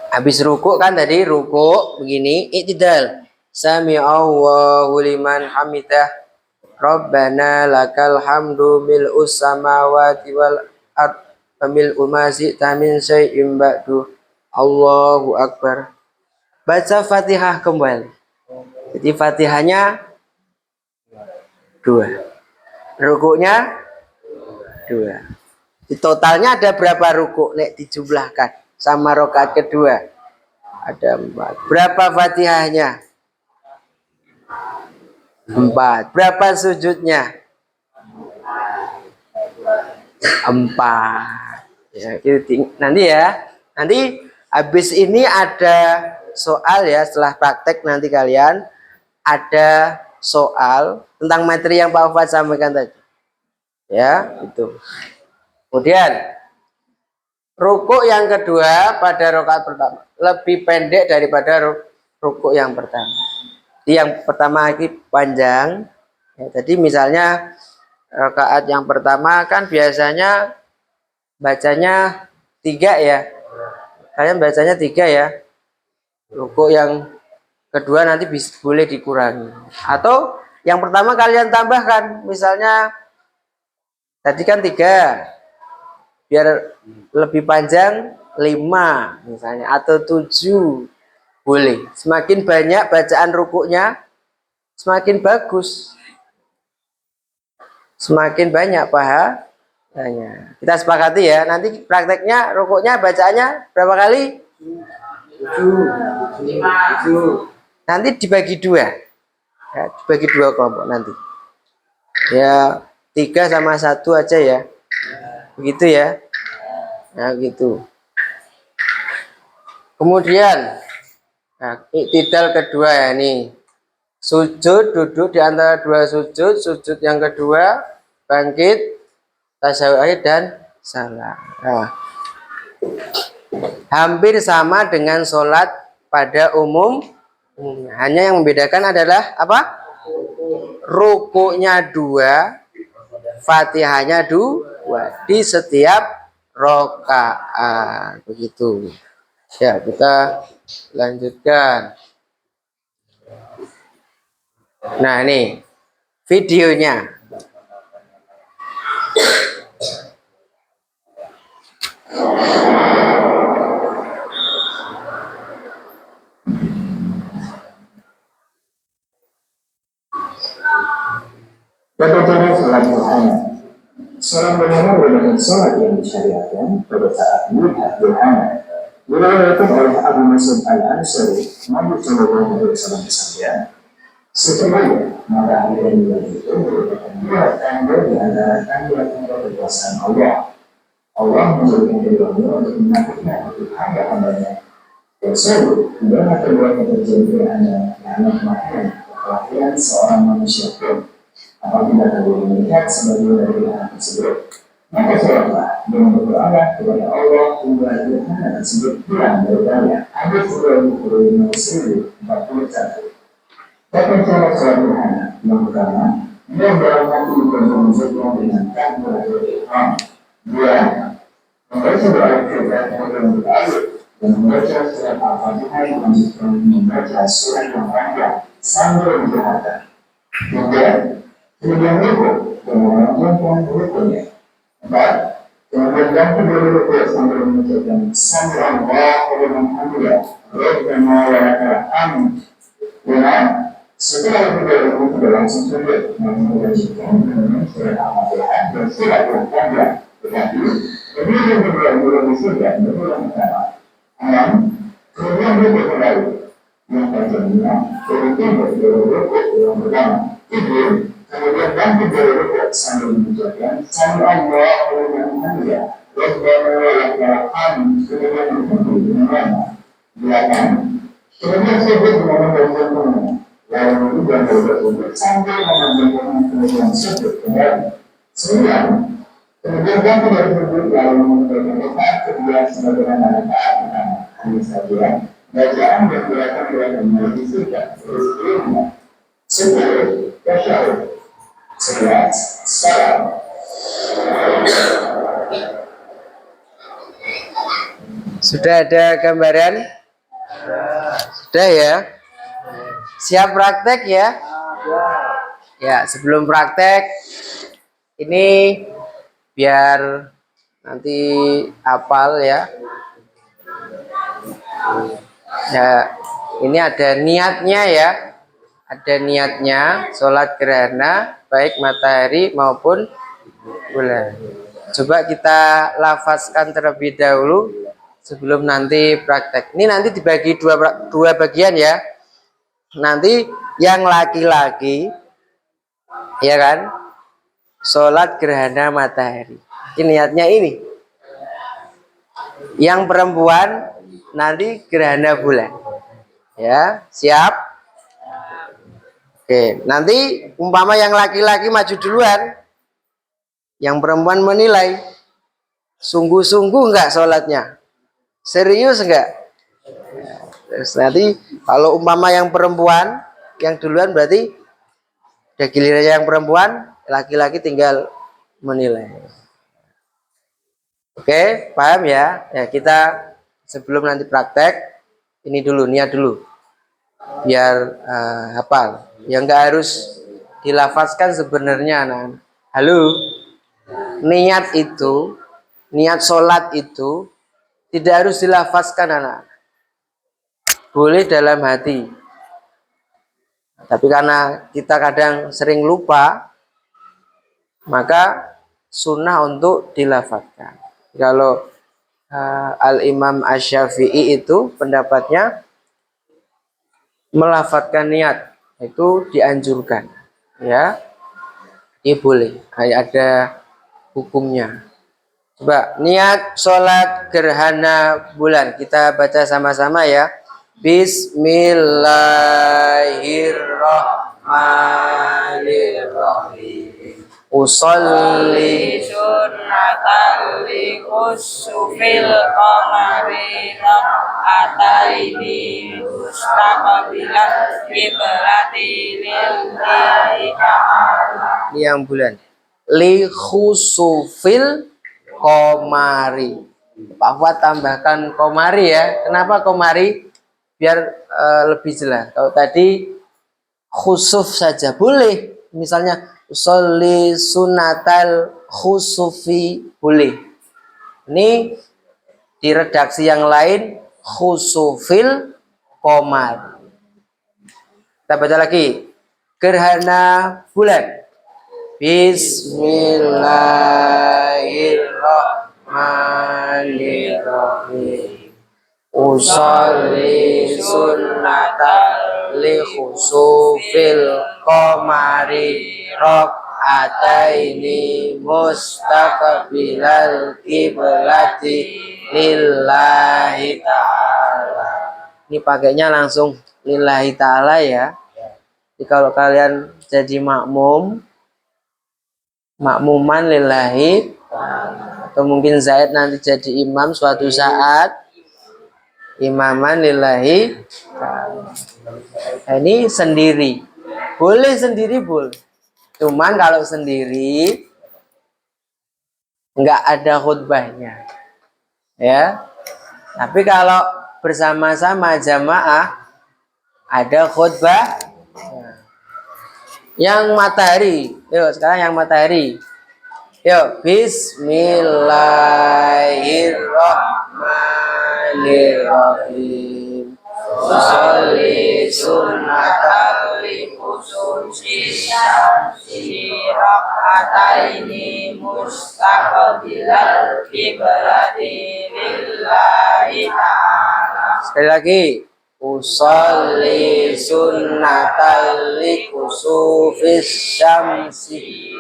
habis ruku kan tadi ruku begini, iktidal. Sami Allahu liman hamidah. Rabbana lakal hamdu mil'us samawati wal ard wa mil'u ma syi'ta min syai'in ba'du. Allahu akbar. Baca Fatihah kembali. Jadi Fatihahnya 2. Rukuknya 2. Di totalnya ada berapa rukuk nek dijumlahkan sama rakaat kedua? Ada 4. Berapa Fatihahnya? 4. Berapa sujudnya? 4. Ya, nanti ya. Nanti habis ini ada soal ya, setelah praktek nanti kalian ada soal tentang materi yang Pak Fuad sampaikan tadi. Ya, itu. Kemudian rukuk yang kedua pada rakaat pertama lebih pendek daripada rukuk yang pertama. Yang pertama lagi panjang. Ya, jadi misalnya rakaat yang pertama kan biasanya bacanya 3 ya. Kalian bacanya 3 ya. Rukuk yang kedua nanti boleh dikurangi. Atau yang pertama kalian tambahkan. Misalnya tadi kan 3. Biar lebih panjang 5 misalnya. Atau 7. Boleh. Semakin banyak bacaan rukuknya, semakin bagus. Semakin banyak pahalanya. Kita sepakati ya. Nanti prakteknya rukuknya bacaannya berapa kali? 7. Nanti dibagi 2. Ya, dibagi 2 kelompok nanti. Ya, 3 sama 1 aja ya. Begitu ya. Nah, gitu. Kemudian iktidal kedua ya nih. Sujud, duduk di antara 2 sujud. Sujud yang kedua, bangkit, tasyahud akhir dan salam. Nah, hampir sama dengan sholat pada umumnya. Hanya yang membedakan adalah apa? Rukuknya 2, Fatihahnya 2 di setiap rakaat. Begitu. Ya, kita lanjutkan. Nah, ini videonya. Tata cara sholat gerhana. Seorang bernama merupakan sholat yang disyariatkan pada saat melihat gerhana. Diriwayatkan oleh Abu Mas'ud Al-Ansari, Nabi Shallallahu Alaihi Wasallam bersabda, sesungguhnya matahari dan bulan itu merupakan 2 tanda di antara tanda-tanda kekuasaan Allah. Allah menjadikan keduanya untuk menakutkan untuk hamba-hambanya. Tersebut, tidaklah keduanya terjadi gerhana karena kematian kelahiran seorang manusia pun. Apabila kalian melihat sebagian dari gerhana tersebut, maka sholatlah dengan berdoa kepada Allah hingga gerhana tersebut hilang dari kalian. Hadits riwayat Bukhari nomor 1041. Tata cara sholat gerhana yang pertama, dia berangkat dan mengusutnya dengan takbiratul ihram. 2. Membaca doa iftitah kemudian beralih dan membaca surat Al-Fatihah dan membaca surat yang panjang sambil berkata. 3. Kemudian rukuk dan melanjutkan rukunnya. 4. Kemudian bangkit dari rukuk sambil mengucapkan Sami Allahu liman hamidah, Rabbana wa lakal hamd. 5. Setelah itu dari itu tidak langsung saja melanjutkan dengan surat Al-Fatihah dan surat yang panjang. Tetapi ini yang berbeda di surga berulang pertama. Kemudian dia kembali yang panjangnya dari timur dari rukuk yang pertama. Tidur, kemudian bangkit dari rukuk sambil mengucapkan Sami Allahu liman hamidah. Rabbana wa lakal hamd. Kemudian berhenti dengan lama. Belakang. Kemudian sujud dengan membaca lalu juga berubah sambil memanjangkan kemudian sujud kembali. Sembilan, kemudian bangkit dari sujud lalu mengucapkan rakaat kedua sebagaimana rakaat pertama. Hanya saja bacaan dan gerakan-gerakan yang disukai sebelumnya. Sepuluh, tasyahud. 11, salam. Sudah ada gambaran? Sudah ya? Siap praktek ya? Ya, sebelum praktek ini biar nanti hafal ya. Ya, ini ada niatnya ya. Ada niatnya sholat gerhana baik matahari maupun bulan. Coba kita lafazkan terlebih dahulu sebelum nanti praktek. Ini nanti dibagi dua bagian ya. Nanti yang laki-laki ya kan sholat gerhana matahari. Ini niatnya ini. Yang perempuan nanti gerhana bulan. Ya, siap? Oke, nanti umpama yang laki-laki maju duluan, yang perempuan menilai sungguh-sungguh enggak sholatnya, serius enggak? Terus nanti kalau umpama yang perempuan yang duluan berarti udah gilirannya yang perempuan, laki-laki tinggal menilai. Oke, paham ya? Ya, kita sebelum nanti praktek ini dulu, niat dulu biar hafal. Ya enggak harus dilafazkan sebenarnya anak-anak. Halo, niat itu, niat sholat itu tidak harus dilafazkan anak. Boleh dalam hati. Tapi karena kita kadang sering lupa, maka sunnah untuk dilafazkan. Kalau Al-Imam Asy-Syafi'i itu pendapatnya melafazkan niat itu dianjurkan, ya, ini boleh, ada hukumnya. Coba niat sholat gerhana bulan kita baca sama-sama ya. Bismillahirrahmanirrahim. Usolli sunnatan li khusufil qamari ataini mustaqbilan kiblati lillahi ta'ala. Ini yang bulan. Li khusufil qamari. Pak Fuad tambahkan komari ya. Kenapa komari? Biar lebih jelas. Kalau tadi khusuf saja boleh. Misalnya sholli sunatal khusufi boleh. Ini di redaksi yang lain khusufil qamar. Kita baca lagi. Gerhana bulan. Bismillahirrahmanirrahim. Usolli sunnatan li khusufil qamari rakaataini mustaqbilal kiblati lillahi ta'ala. Ini pakainya langsung lillahi ta'ala ya. Jadi kalau kalian jadi makmuman lillahi, atau mungkin Zaid nanti jadi imam suatu saat, imaman lillahi. Nah, ini sendiri boleh, sendiri boleh, cuman kalau sendiri nggak ada khutbahnya ya. Tapi kalau bersama-sama jamaah ada khutbah. Yang matahari, yuk sekarang yang matahari. Yuk, bismillahirrahmanirrahim. Sholli sunnatal li syamsi rak'ataini mustaqbilal qiblati lillahi ta'ala. Sekali lagi. Usolli sunnatal likusufis syamsi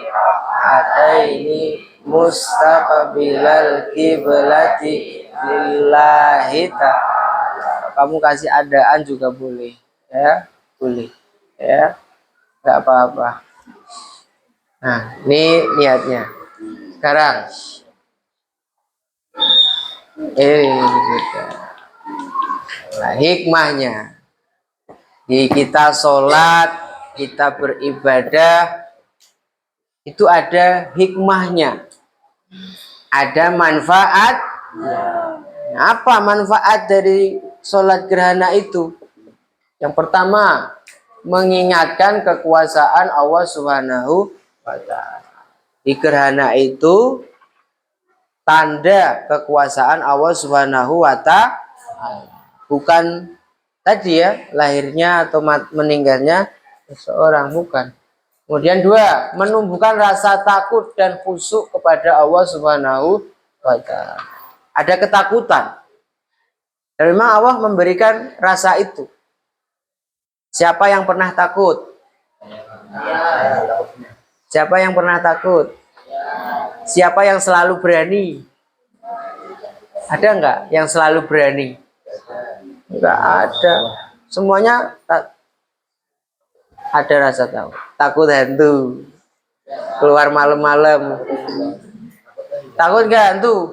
ataini mustaqbilal kiblati lillahi ta'ala. Kamu kasih adaan juga boleh, ya, boleh, ya, nggak apa-apa. Nah, ini niatnya. Sekarang, nah, hikmahnya di kita sholat, kita beribadah itu ada hikmahnya, ada manfaat. Apa manfaat dari sholat gerhana itu? Yang pertama, mengingatkan kekuasaan Allah Subhanahu wa Ta'ala. Di gerhana itu tanda kekuasaan Allah Subhanahu wa Ta'ala. Bukan tadi ya, lahirnya atau meninggalnya seseorang, bukan. Kemudian dua, menumbuhkan rasa takut dan khusyuk kepada Allah Subhanahu wa Ta'ala. Ada ketakutan. Dan memang Allah memberikan rasa itu. Siapa yang pernah takut? Siapa yang pernah takut? Siapa yang selalu berani? Ada enggak yang selalu berani? Enggak ada. Semuanya ada rasa takut. Takut hantu. Keluar malam-malam. Takut enggak hantu?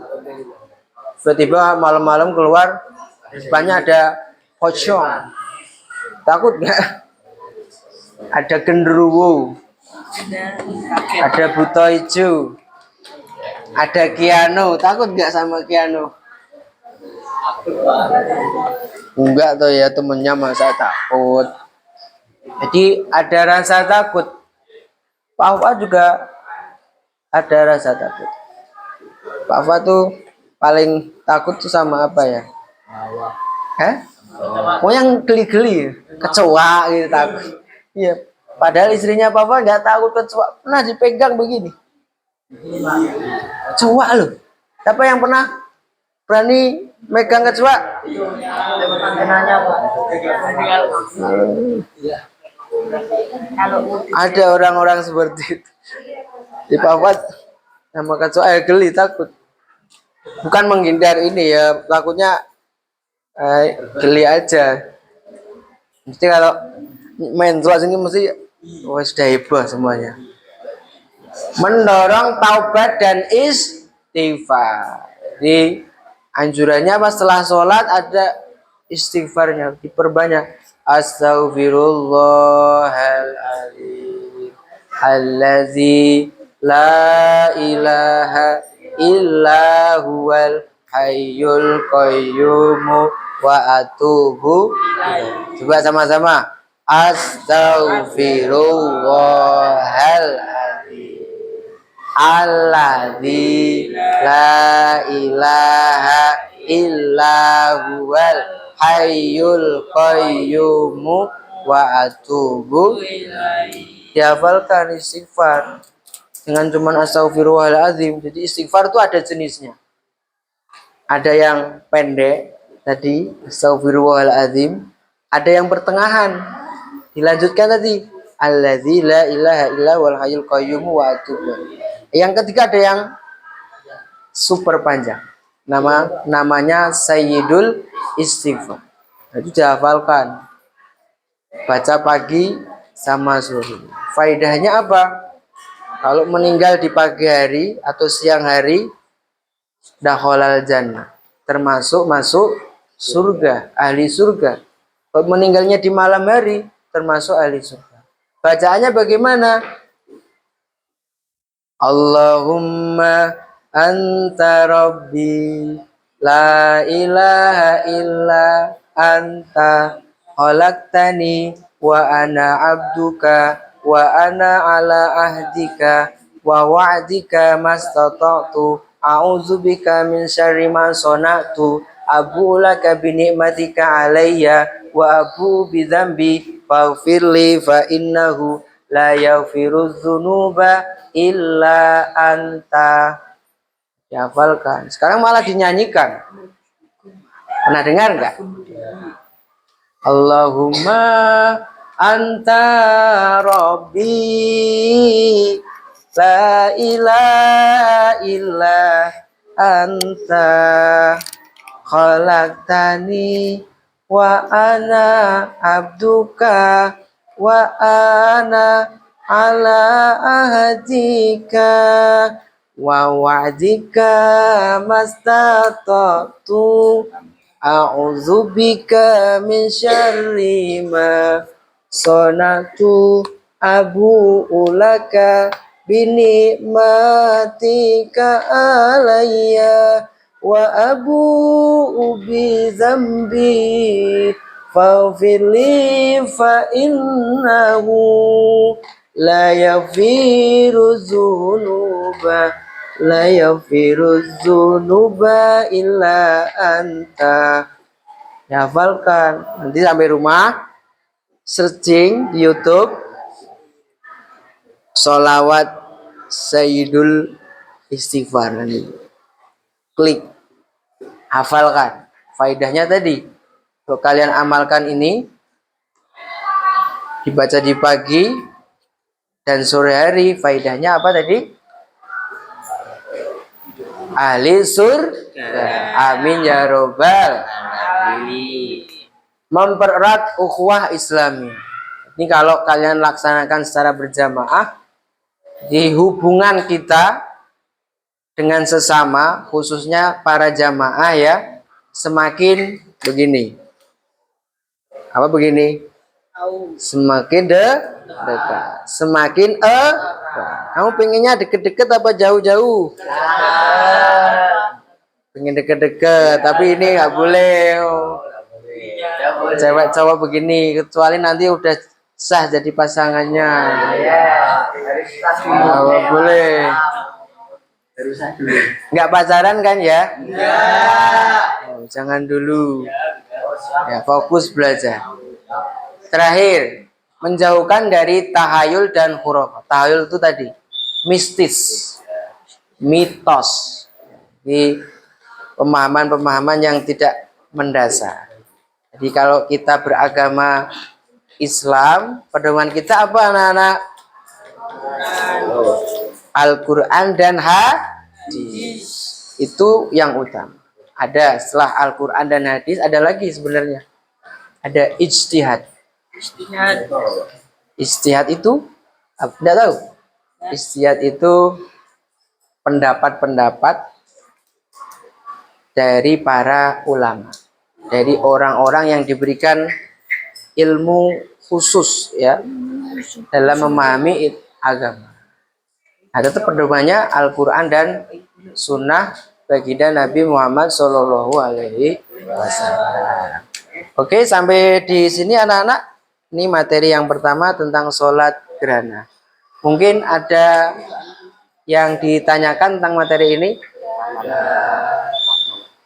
Tiba-tiba malam-malam keluar, banyak ada pocong. Takut enggak? Ada genderuwo. Ada buta hijau. Ada Keanu. Takut enggak sama Keanu? Enggak tuh ya, temennya masa takut. Jadi ada rasa takut. Pak Fa juga ada rasa takut. Pak Fa tuh paling takut tuh sama apa ya? Oh, yang geli-geli, kecoa gitu takut. Iya. Padahal istrinya Pak Fa nggak takut kecoa, pernah dipegang begini. Kecoa loh. Siapa yang pernah berani megang kecoa? Ada orang-orang seperti itu. Di Pak Fa sama kecoa geli, takut. Bukan menghindar ini ya, takutnya geli aja. Mesti kalau main tua sini mesti sudah heboh semuanya. Mendorong taubat dan istighfar. Di anjurannya apa, setelah sholat ada istighfarnya, diperbanyak. Astaghfirullahaladzim allazi la ilaha illa huwal hayyul qayyumu wa atubu. Coba sama-sama. Astaghfirullahaladzim alladzi la ilaha illa huwal hayyul qayyumu wa atubu. Dihafalkan istighfar dengan cuman astaghfirullahaladzim. Jadi istighfar itu ada jenisnya. Ada yang pendek tadi astaghfirullahaladzim, ada yang pertengahan dilanjutkan tadi alladzi la ilaha illa wal hayyul qayyum wa atubu. Yang ketiga ada yang super panjang, namanya Sayyidul Istighfar. Itu dihafalkan, baca pagi sama sore. Faedahnya apa? Kalau meninggal di pagi hari atau siang hari, dakhalal jannah, termasuk masuk surga, ahli surga. Kalau meninggalnya di malam hari, termasuk ahli surga. Bacaannya bagaimana? Allahumma anta rabbi la ilaha illa anta khalaqtani wa ana abduka wa ana ala ahdika wa wa'dika mastata'tu a'udzubika min syarri ma sana'tu abu laka bi ni'matika alayya wa abu bi dzambi faghfirli fa innahu la yaghfiru dzunuba illa anta. Dihafalkan. Sekarang malah dinyanyikan. Pernah dengar enggak? Allahumma anta rabbi la ilaha illa anta khalaqtani wa ana abduka wa ana ala ahdika wa wa'dika mastata'tu a'udzubika min syarri ma sonatu abu'u laka binikmatika alayya wa abu'u bi zambi faghfirli fa innahu la yaghfiru dzunuba illa anta. Dihafalkan. Nanti sampai rumah searching di YouTube sholawat Sayyidul Istighfar, nanti klik, hafalkan. Faedahnya tadi, kalau kalian amalkan ini, dibaca di pagi dan sore hari, faedahnya apa tadi? Ahli surga. Amin ya robbal alamin. Mempererat ukhuwah Islami. Ini kalau kalian laksanakan secara berjamaah, di hubungan kita dengan sesama, khususnya para jamaah ya, semakin begini. Apa begini? Semakin dekat. Semakin kamu pengennya deket-deket apa jauh-jauh? Pengen deket-deket, tapi ini nggak boleh. Cewek cowok begini, kecuali nanti udah sah jadi pasangannya. Nggak boleh. Nggak pacaran kan ya? Oh, jangan dulu. Ya, fokus belajar. Terakhir, menjauhkan dari tahayul dan khurafat. Tahayul itu tadi mistis, mitos, di pemahaman-pemahaman yang tidak mendasar. Jadi kalau kita beragama Islam, pedoman kita apa anak-anak? Al-Quran dan hadis. Itu yang utama. Ada setelah Al-Quran dan hadis, ada lagi sebenarnya. Ada ijtihad. Ijtihad itu, tidak tahu? Ijtihad itu pendapat-pendapat dari para ulama, dari orang-orang yang diberikan ilmu khusus ya dalam memahami agama. Ada itu pedomannya Al-Quran dan Sunnah baginda Nabi Muhammad Shallallahu Alaihi Wasallam. Oke, sampai di sini anak-anak. Ini materi yang pertama tentang sholat gerhana. Mungkin ada yang ditanyakan tentang materi ini?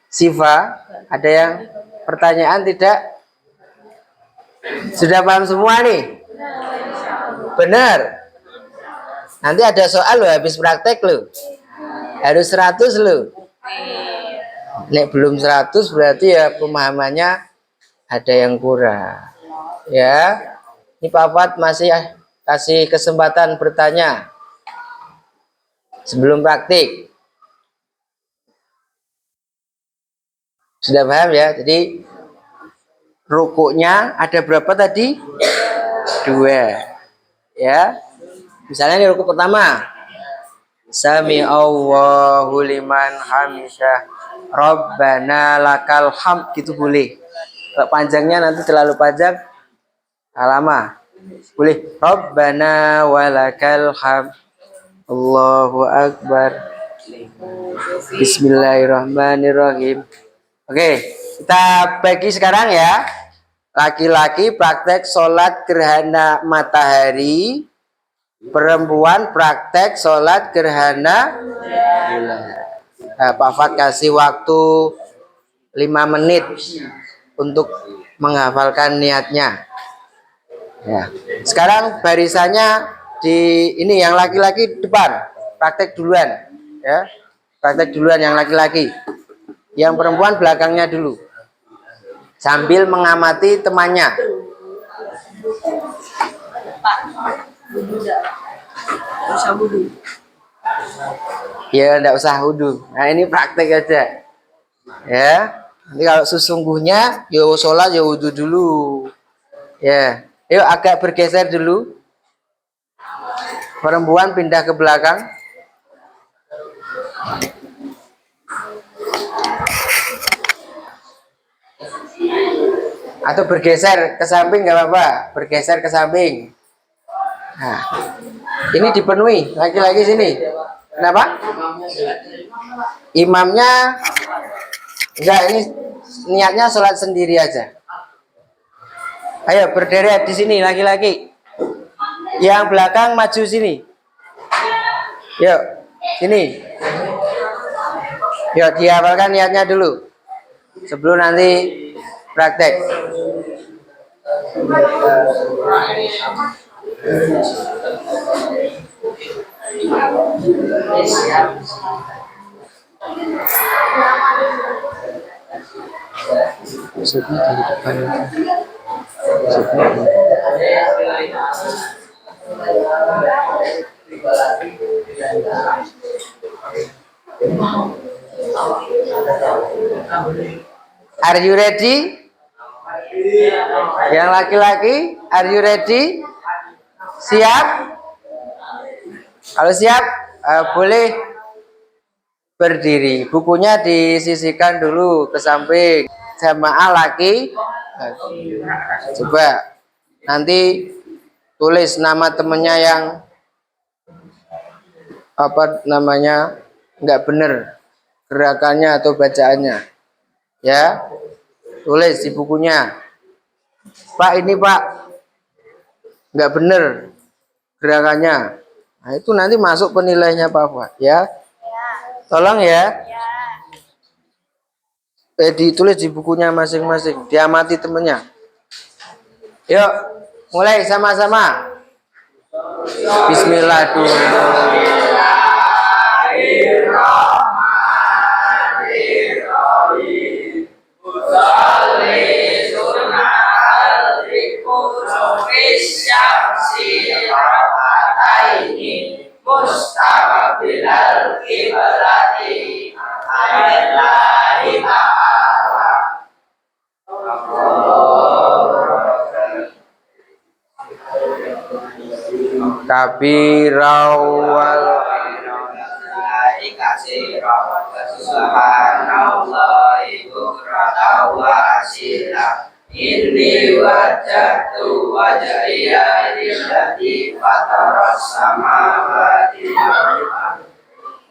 Siva, ada yang pertanyaan tidak? Sudah paham semua nih? Benar? Nanti ada soal loh, habis praktek loh. Harus 100 loh. Nek belum 100 berarti ya pemahamannya ada yang kurang. Ya, ini Pak Fat masih kasih kesempatan bertanya sebelum praktik. Sudah paham ya? Jadi rukuknya ada berapa tadi? 2. Ya. Misalnya ini rukuk pertama. Sami Allahu liman hamidah. Rabbana lakal hamd, gitu boleh. Kalau panjangnya nanti terlalu panjang, lama. Boleh. Rabbana walakal hamd. Allahu akbar. Bismillahirrahmanirrahim. Oke, kita bagi sekarang ya. Laki-laki praktek sholat gerhana matahari, perempuan praktek sholat gerhana bulan. Nah, Pak Fat kasih waktu 5 menit untuk menghafalkan niatnya. Ya. Sekarang barisannya di ini yang laki-laki depan, praktek duluan, ya. Praktek duluan yang laki-laki. Yang perempuan belakangnya dulu. Sambil mengamati temannya. Ya, enggak usah wudhu. Nah, ini praktek aja. Ya. Nanti kalau sesungguhnya, ya sholat ya wudhu dulu. Ya. Yuk agak bergeser dulu. Perempuan pindah ke belakang. Atau bergeser ke samping nggak apa-apa, bergeser ke samping. Nah, ini dipenuhi laki-laki sini. Kenapa? Imamnya enggak, ini niatnya sholat sendiri aja. Ayo berderet di sini laki-laki. Yang belakang maju sini. Yuk, sini. Yuk dihafalkan niatnya dulu. Sebelum nanti praktek. Maksudnya dari depan. Are you ready? Yang laki-laki, are you ready? Siap? Kalau siap, boleh berdiri. Bukunya disisihkan dulu ke samping. Jamaah laki. Coba nanti tulis nama temennya yang apa namanya nggak bener gerakannya atau bacaannya, ya. Tulis di bukunya. Pak, ini Pak nggak bener gerakannya. Nah, itu nanti masuk penilainya Pak Fuad, ya. Tolong ya. Ditulis di bukunya masing-masing, diamati temennya. Yuk, mulai sama-sama. Bismillah dulu. Kabirawal Inni wajjahtu wajhiya lilladzii fataras samawati wal ardi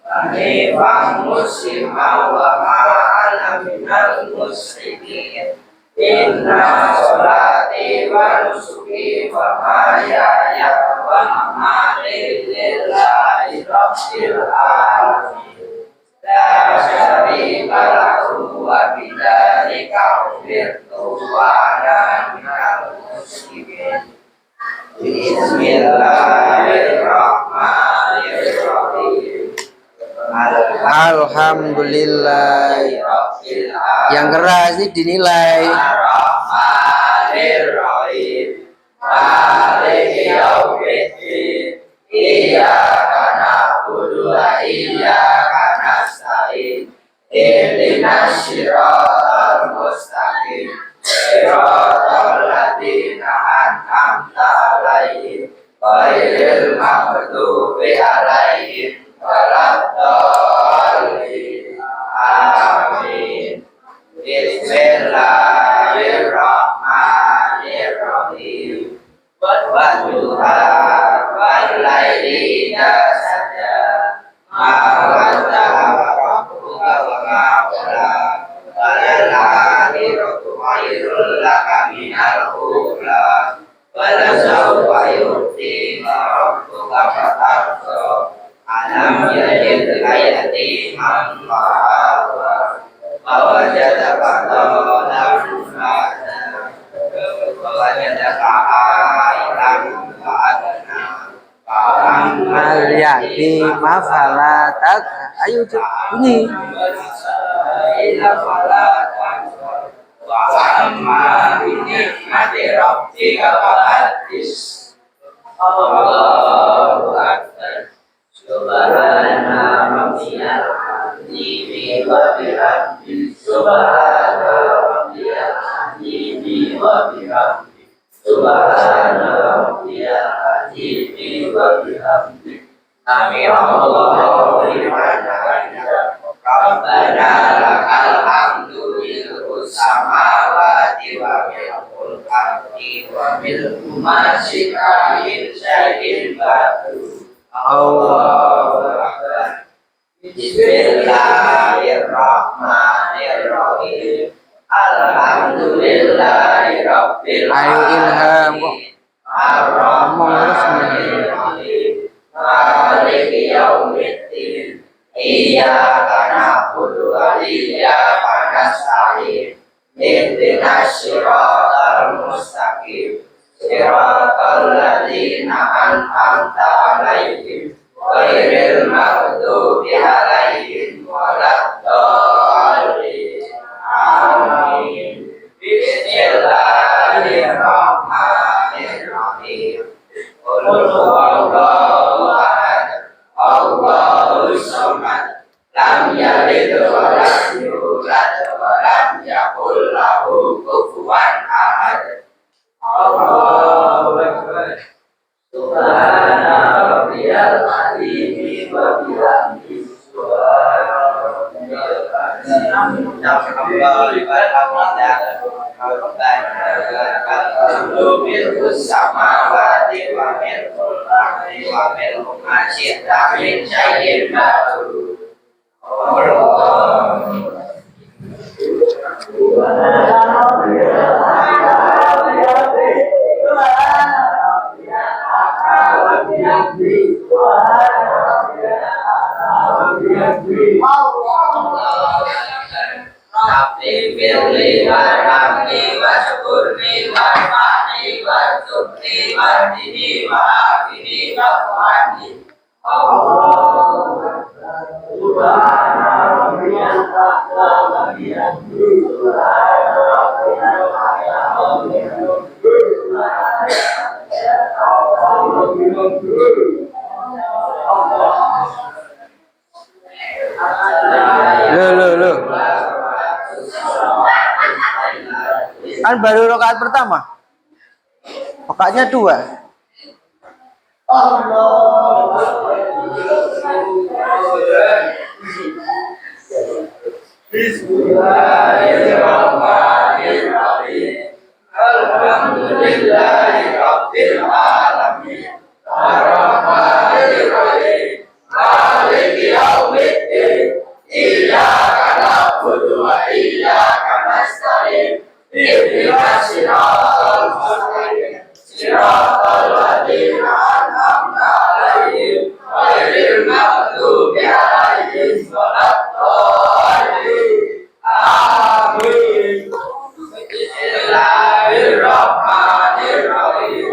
hanifan musliman wa ma ana minal musyrikin. Inna sholati wa nusuki wa mahyaya wa mamati lillahi rabbil alamin. La syarika lahu wa bidzalika umirtu wa ana minal muslimin. Bismillahirrahmanirrahim. Alhamdulillah. Yang keras ini dinilai. Ar-Rahmanir-Rahim. Maliki yaumiddin. Iyyaka na'budu wa iyyaka nasta'in. Ihdinas siratal mustaqim. Siratal ladzina an'amta 'alaihim ghairil maghdubi 'alaihim waladdallin. Amin. Bismillahirrahmanirrahim. Wadduha wal laili idza saja. Ma wadda'a rabbuka wa ma qala. Walal akhiratu khairul laka minal ula. Walasawfa yu'tika rabbuka fatarda. Alam yajidka yatiman fa'awa. bima falatak. Ayo bunyi. ila fala tanfar wa amma bi ni'mati rabbika fahaddis. Allahu akbar. Subhana rabbiyal azim wa bihamdihi. Subhana rabbiyal azim wa bihamdihi. Subhana rabbiyal azim wa bihamdihi. Amin. Allahu liman hamidah. Rabbana lakal hamdu mil'us samawati wa mil'ul ardi wa mil'u ma syi'ta min syai'in ba'du. Allahu akbar. Bismillahirrahmanirrahim. Alhamdulillahi rabbil Ayo Ilham kok ngomong terus nih. alamin. Maliki yaumiddin. Iyyaka na'budu wa iyyaka nasta'in. Ihdinas siratal mustaqim. Siratal ladzina an'amta 'alaihim ghairil maghdubi 'alaihim waladdallin. Amin. Bismillahirrahmanirrahim. Qul huwallahu ahad. Allahus samad. Lam yalid wa lam yulad wa lam yakul lahu kufuwan ahad. Allahu akbar. Subhana rabbiyal azim wa bihamdihi. Subhana rabbiyal azim. Allahu akbar. Alhamdu mil'us samawati wa mil'ul ardi wa mil'u ma syi'ta min syai'in ba'du. Rabbi firli warhamni washkurni warfa'ni warzuqni wahdini wa'afini wa'afani. Allahu akbar. Subhana rabbiyal a'la wa bihamdihi. Subhana rabbiyal a'la wa bihamdihi. Loh. Kan baru rakaat pertama. Rakaatnya 2. Bismillahirrahmanirrahim. Alhamdulillahi rabbil alamin. Arrahmanirrahim. Maliki yaumiddin. Iyyaka na'budu wa iyyaka nasta'in. Ihdinas siratal mustaqim. Siratal ladzina an'amta 'alaihim ghairil maghdubi 'alaihim waladdallin. Amin. Bismillahirrahmanirrahim.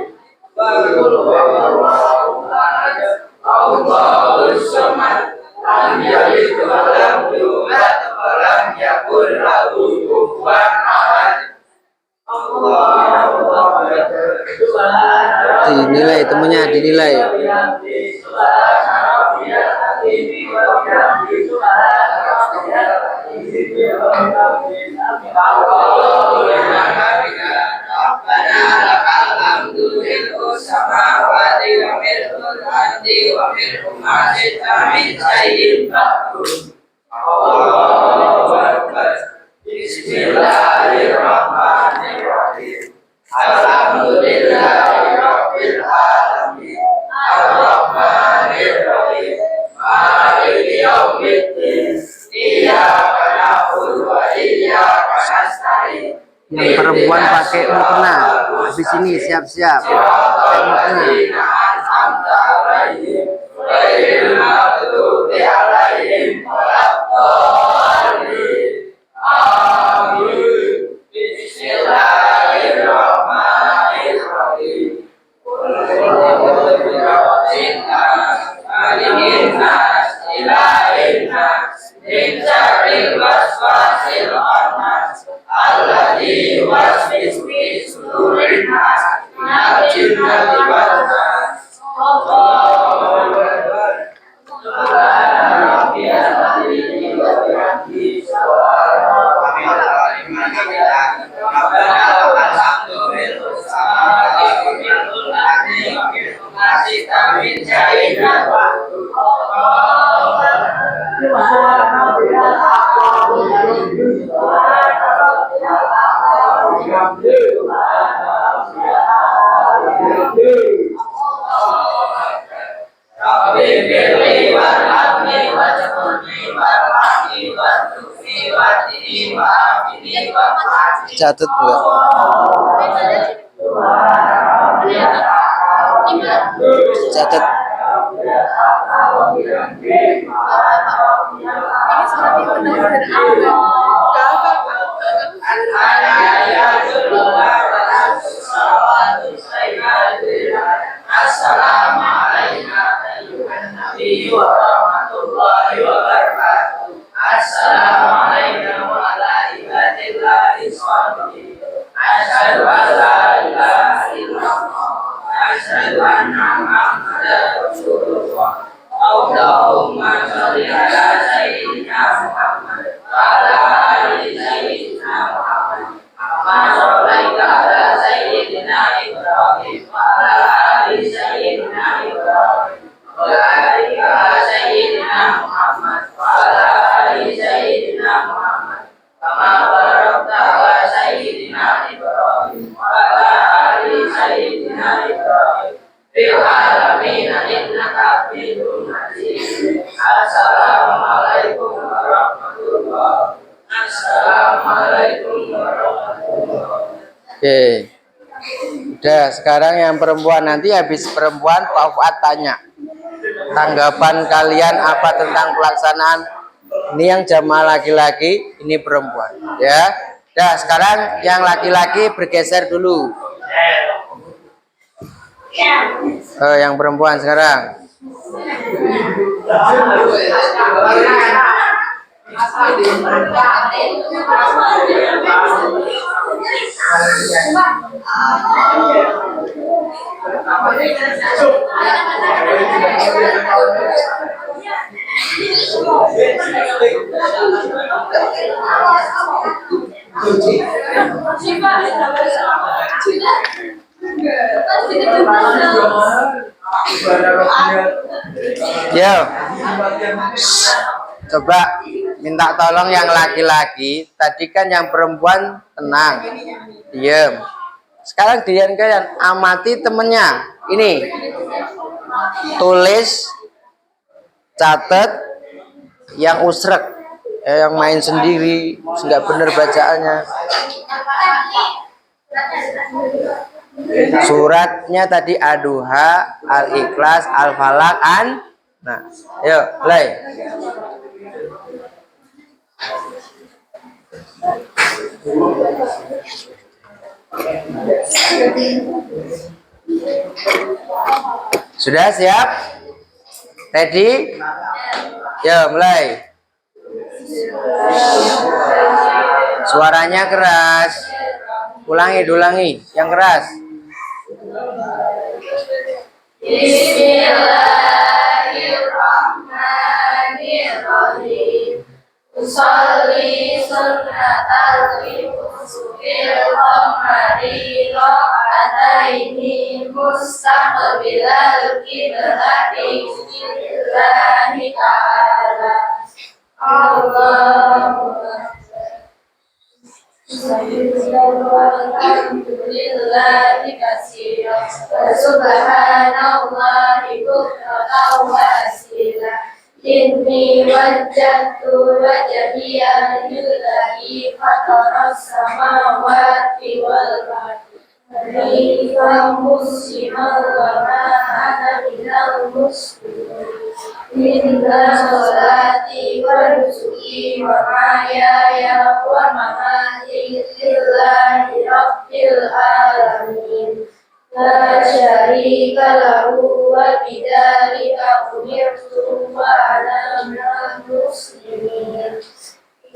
Qul huwallahu ahad. Allahus samad. Lam yalid wa lam yulad wa lam yakul lahu kufuwan ahad. Allahu akbar. Dinilai temennya, dinilai. Rabbana lakal hamdu mil'us samawati wa mil'ul ardi wa mil'u ma syi'ta min syai'in ba'du. Allahu akbar. Bismillahirrahmanirrahim. Alhamdulillahi rabbil alamin. Arrahmanirrahim. Maliki yaumiddin. Iyyaka na'budu wa iyyaka nasta'in. Yang perempuan pakai mukena. Habis ini siap-siap. Pakai mukena. Bismillahirrahmanirrahim. wasfis fi sudurin nas minal jinnati wan nas. Allahu Akbar. Subhana rabbiyal azim wa bihamdihi subhana rabbiyal azim. Rabbana lakal hamdu mil'us samawati wa mil'ul ardi wa mil'u ma syi'ta min syai'in ba'du. Allahu Akbar. Rabbi firli warhamni waj'alni warhamni warzuqni wahdini wa'afini wa'afini. Catat enggak? Catat. Assalamualaikum warahmatullahi wabarakatuh. Assalamualaikum warahmatullahi wabarakatuh. Asyhadu an la ilaha illallah. Asyhadu anna Muhammadar Rasulullah. Allahumma sholli ala sayyidina Muhammad wa ala ali sayyidina Muhammad. Kama shallaita ala sayyidina Ibrahim wa ala ali sayyidina Ibrahim. Wa barik ala sayyidina Muhammad wa ala ali sayyidina Muhammad. Kama barakta ala sayyidina Ibrahim wa ala ali sayyidina Ibrahim. Fil alamin innaka Hamidum Majid. Assalamualaikum warahmatullahi wabarakatuh. Assalamualaikum warahmatullahi wabarakatuh. Oke. Udah, sekarang yang perempuan, nanti habis perempuan Pak Fuad tanya. Tanggapan kalian apa tentang pelaksanaan? Ini yang jamaah laki-laki, ini perempuan. Ya. Dah, sekarang yang laki-laki bergeser dulu. Yang perempuan sekarang. Yo, coba minta tolong yang laki-laki. Tadi kan yang perempuan tenang, diem. Sekarang dian kalian amati temennya. Ini tulis, catat, yang usrek, yang main sendiri, nggak bener bacaannya. Suratnya tadi Ad-Duha, Al-Ikhlas, Al-Falaq, Nah, yuk, mulai. Sudah siap? Ready? Yuk, mulai. Suaranya keras. Ulangi, yang keras. Bismillahirrahmanirrahim. Usolli sunnatal fil qamari ra'ataini mustaqbilal qiblati lillahi ta'ala. Allahumma alhamdulillahi katsiran wa subhanallahi bukratan wa asila. Inni wajjahtu wajhiya lillahi fataras samawati wal ardi hanifan musliman wa ma ana minal musyrikin. Inna sholati wa nusuki wa mahyaya wa mamati lillahi rabbil alamin. La syarika lahu wa bidzalika umirtu wa ana minal muslimin.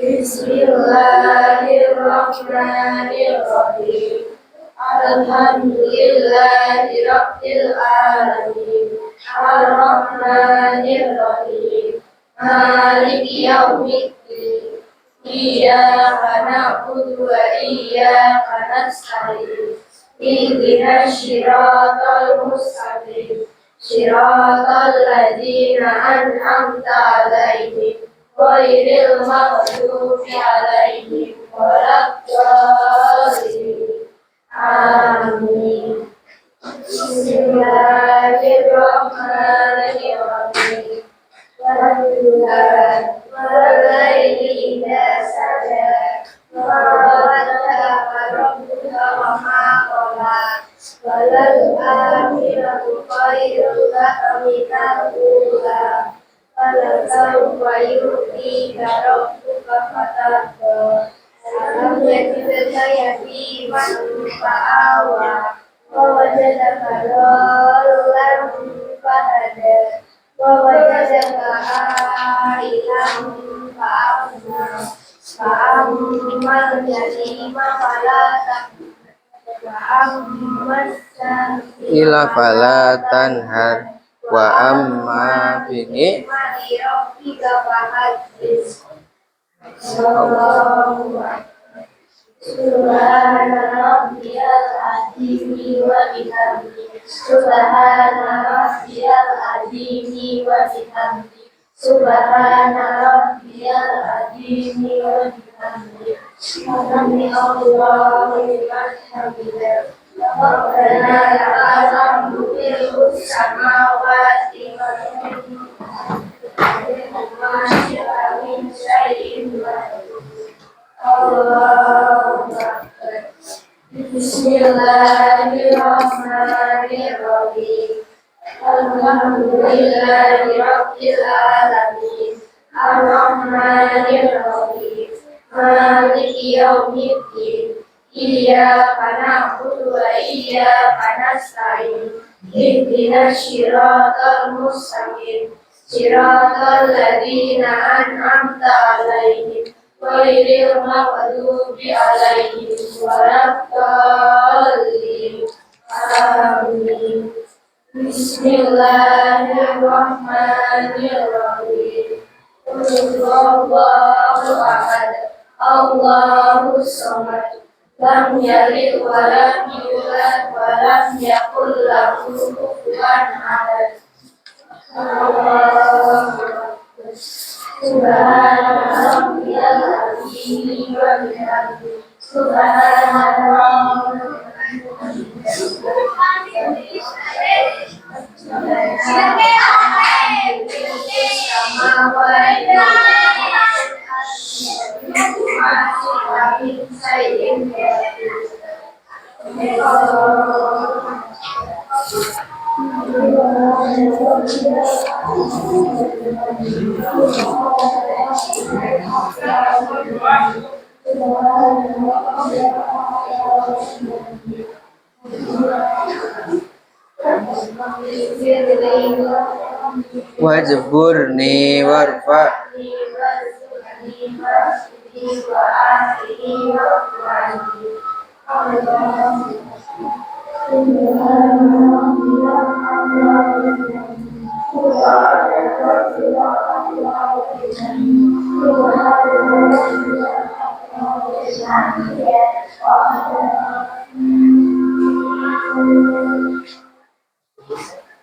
Bismillahirrahmanirrahim. Ar-Rahmanir Rahim. Alhamdulillahi Rabbil Alamin. Ar-Rahmanir Rahim. Maliki Yaumiddin. Iyyaka na'budu wa iyyaka nasta'in. Ihdinas siratal mustaqim. Siratal ladzina an'amta 'alaihim ghairil maghdubi 'alaihim waladdallin. Amin. Bismillahirrahmanirrahim. Walhamdulillah walaili idza saja wa wadaka rabbuka wa ma qala walal akhiratu khairul laka minal ula walal sawfa yu'tika rabbuka fatarda alam yajidka yatiman fa'awa wa wajadaka dhallan fahada wa wajadaka ailan fa'agna fa'ammal yatima fala taqhar fa'ammal Ila fala tanhar wa amma bini mati rabbika fahaddis. Sallallahu alaihi Subhana rabbiyal azimi wa bihamdihi. Subhana rabbiyal azimi wa bihamdihi. Subhana rabbiyal azimi wa bihamdihi. Sami Allahu liman hamidah. Rabbana lakal hamdu fil samawati wal ardi. Ma syi'a min syai'in ba'du. Allahu Akbar. Bismillahirrahmanirrahim. Alhamdulillahi Rabbil Alamin. Ar-Rahmanir Rahim. Maliki Yaumiddin. Iyyaka na'budu wa iyyaka nasta'in. Ihdinas siratal mustaqim. Siratal ladzina an'amta 'alaihim ghairil maghdubi 'alaihim waladdallin. Amin. Bismillahirrahmanirrahim. Qul huwallahu ahad. Allahus samad. Lam yalid wa lam yulad wa lam yakul lahu kufuwan ahad. Allahu Akbar. Subhana rabbiyal azimi wa bihamdihi. Subhanallah. wajburni warfa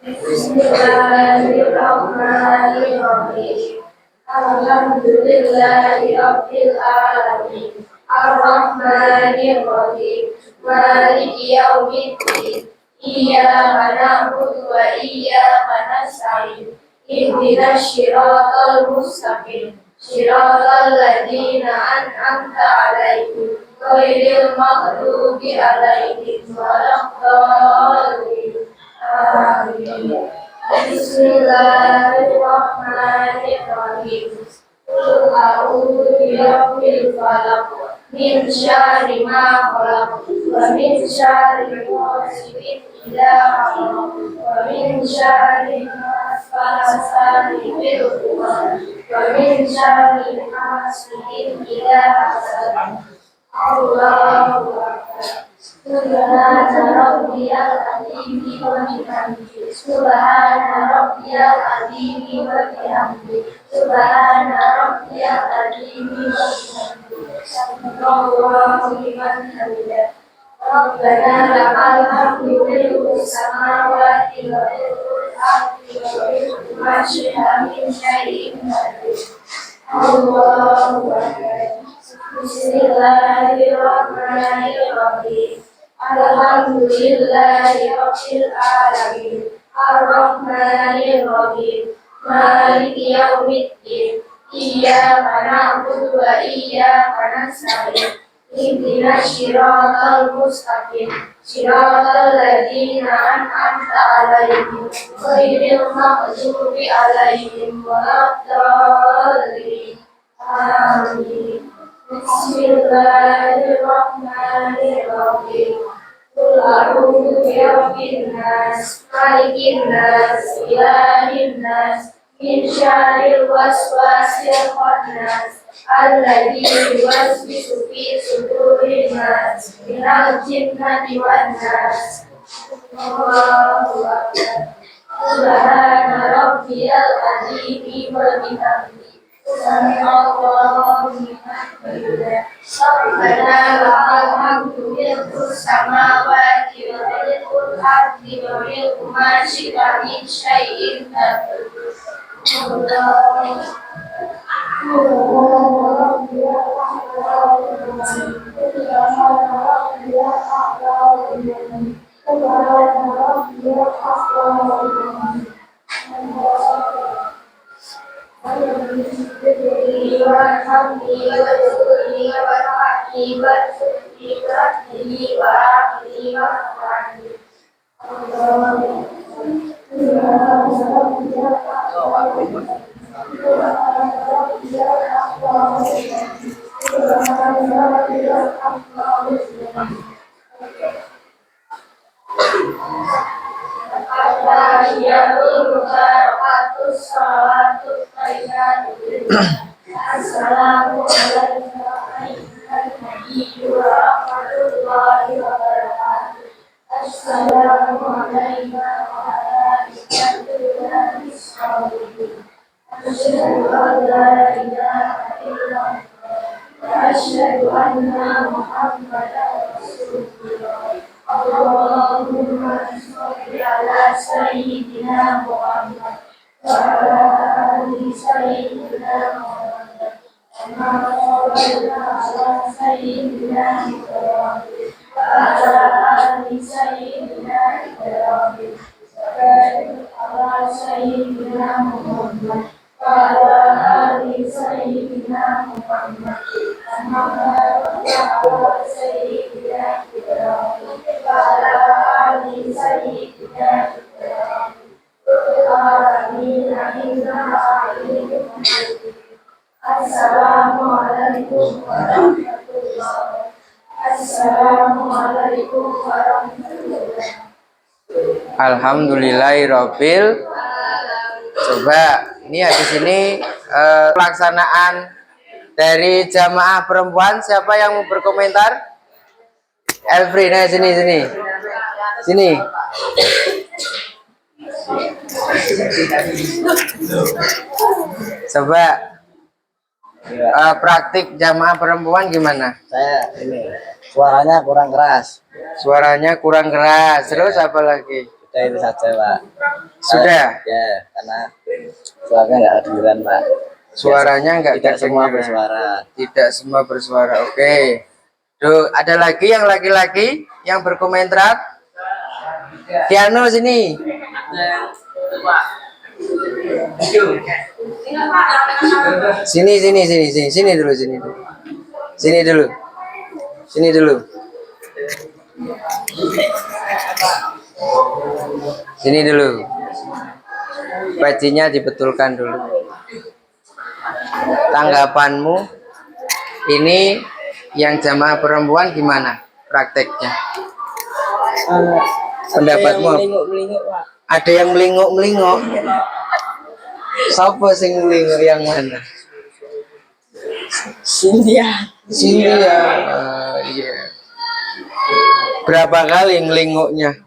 Bismillahirrahmanirrahim. Alhamdulillahi Rabbil Alamin. Ar-Rahmanir Rahim. Maliki Yaumiddin. Iyyaka na'budu wa iyyaka nasta'in. Ihdinas siratal mustaqim. Siratal ladzina an'amta 'alaihim ghairil maghdubi alaihim waladdallin. Amin. Bismillahirrahmanirrahim. Qul a'udzu birabbil falaq min syarri ma khalaq wa min syarri ghasiqin idza waqab wa min syarri nafasati fil 'uqad wa min syarri hasidin idza hasad. Allahu Akbar. Subhana rabbiyal azim wa bihamdihi. Subhana rabbiyal azim wa bihamdihi. Subhana rabbiyal azim wa bihamdihi. Allahu liman hamidah. Rabbana lakal hamdu mil'u samawati wa mil'ul ardi wa mil'u ma syi'a min syai'in ba'du. Allahu Akbar. Bismillahirrahmanirrahim. Alhamdulillahi rabbil alamin. Ar-Rahmanir-Rahim. Maliki yaumiddin. Iyyaka na'budu wa iyyaka nasta'in. Ihdinas siratal mustaqim. Siratal ladzina an'amta 'alaihim ghairil maghdubi 'alaihim waladdallin. Amin. Bismillahirrahmanirrahim. Qul a'udzu birabbin nas, malikin nas, ilahin nas, min syarril waswasil khannas, alladzi yuwaswisu fi sudurin nas, minal jinnati wan nas. Allahu akbar. Subhana rabbiyal azim wa bihamdihi. Subhanallahu liman hamidah. Rabbana lakal hamdu mil'u samawati wa mil'ul ardi wa mil'u ma syi'a min syai'in ba'du. Assalamu alaikum warahmatullahi wabarakatuh. Assalamu alaikum warahmatullahi wabarakatuh. Asyhadu an la ilaha illallah wa asyhadu anna Muhammadan Rasulullah. Allahumma sholli ala sayyidina Muhammad wa ala ali sayyidina Muhammad. Kama shallaita ala sayyidina Ibrahim wa ala ali sayyidina Ibrahim. Barik ala sayyidina Muhammad wa ala ali sayyidina Muhammad. Kama barakta ala sayyidina Ibrahim wa ala ali sayyidina Ibrahim. Amin. Assalamualaikum warahmatullahi. Assalamualaikum warahmatullahi. Alhamdulillahirabbil. Coba ini habis ini pelaksanaan dari jamaah perempuan, siapa yang mau berkomentar? Elfri, nah sini. Coba praktik jamaah perempuan gimana? Saya ini suaranya kurang keras. Suaranya kurang keras. Terus apa lagi? Sudah itu saja, Pak. Sudah? Ya, karena suaranya nggak kedengeran, Pak. Suaranya nggak Tidak semua kedengeran. bersuara. Tidak semua bersuara. Oke. Duh, ada lagi yang laki-laki yang berkomentar? Kiano sini. Sini dulu. Bajinya dibetulkan dulu. Tanggapanmu ini yang jamaah perempuan gimana prakteknya? Pendapatmu? Ada yang melinguk-melinguk. Siapa sing melinguk yang mana? Cynthia. Sini ya. Iya. Berapa kali ngelinguknya?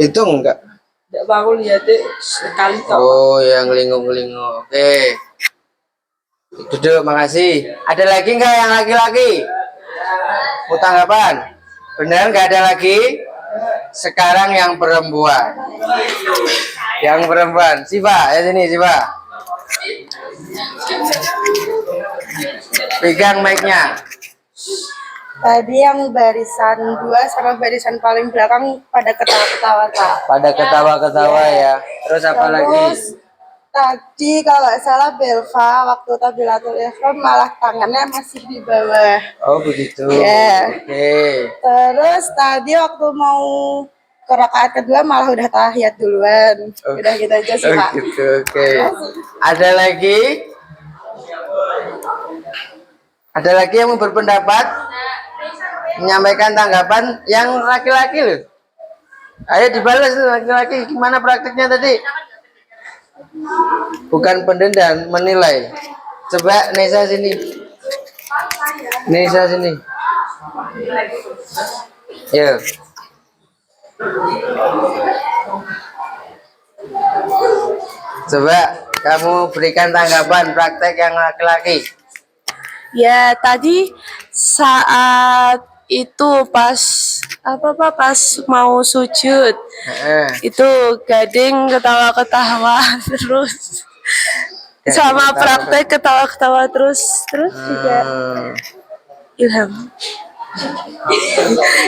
Itu enggak? Tidak baru lihat sekali kok. Oh, yang ngelinguk-ngelinguk. Oke. Duduk, makasih. Ada lagi nggak yang laki-laki? Mau tanggapan? Benar nggak ada lagi? Sekarang yang perempuan. Yang perempuan. Siva, ya sini Siva. Pegang mic-nya. Tadi yang barisan 2 sama barisan paling belakang pada ketawa-ketawa Kak. Pada ketawa-ketawa ya. Terus apa lagi? Terus tadi kalau nggak salah Belva waktu tabilatul ikhram malah tangannya masih di bawah. Oh begitu. Ya. Oke. Terus tadi waktu mau ke rakaat kedua malah udah tahiyat duluan. Oh. Udah gitu aja sih Oh Pak. gitu. Oke. Ada lagi? Ada lagi yang mau berpendapat? Menyampaikan tanggapan yang laki-laki loh. Ayo dibalas tuh laki-laki, gimana praktiknya tadi? Bukan pendendam, menilai. Coba Nesa sini. Nesa sini. Yo. Coba kamu berikan tanggapan praktek yang laki-laki. Ya tadi saat itu pas pas mau sujud itu Gading ketawa-ketawa terus sama praktek ketawa-ketawa terus juga Ilham.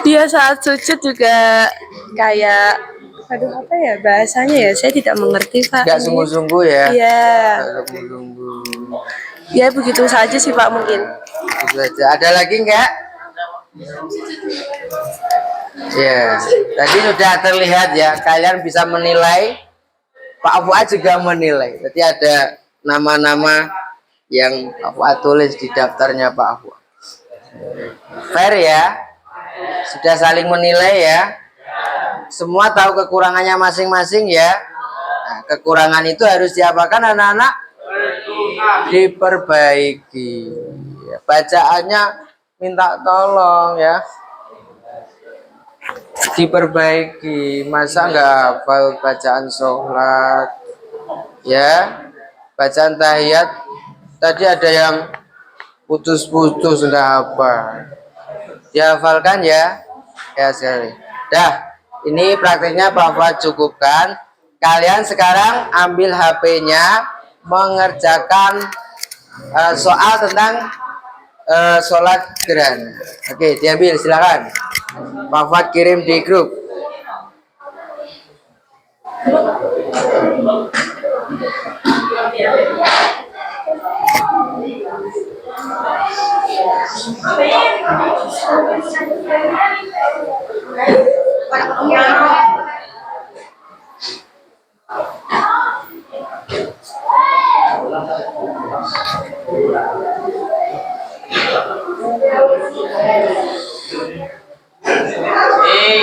Dia saat sujud juga kayak aduh apa ya bahasanya ya saya tidak mengerti Pak. Tidak sungguh-sungguh ya. Iya. Tidak sungguh-sungguh. Ya begitu saja sih Pak mungkin. Itu saja. Ada lagi enggak? Ya, tadi sudah terlihat ya. Kalian bisa menilai. Pak Fuad juga menilai. Jadi ada nama-nama yang Pak Fuad tulis di daftarnya Pak Fuad. Fair ya. Sudah saling menilai ya. Semua tahu kekurangannya masing-masing ya. Nah, kekurangan itu harus diapakan anak-anak? Diperbaiki. Bacaannya minta tolong ya. Diperbaiki. Masa nggak hafal bacaan sholat ya, bacaan tahiyat tadi ada yang putus-putus nggak apa, dihafalkan ya. Ya sekali. Dah, ini prakteknya Pak Fuad cukupkan. Kalian sekarang ambil HP-nya mengerjakan soal tentang sholat gerhana. Oke, diambil silakan. Pak Fuad kirim di grup.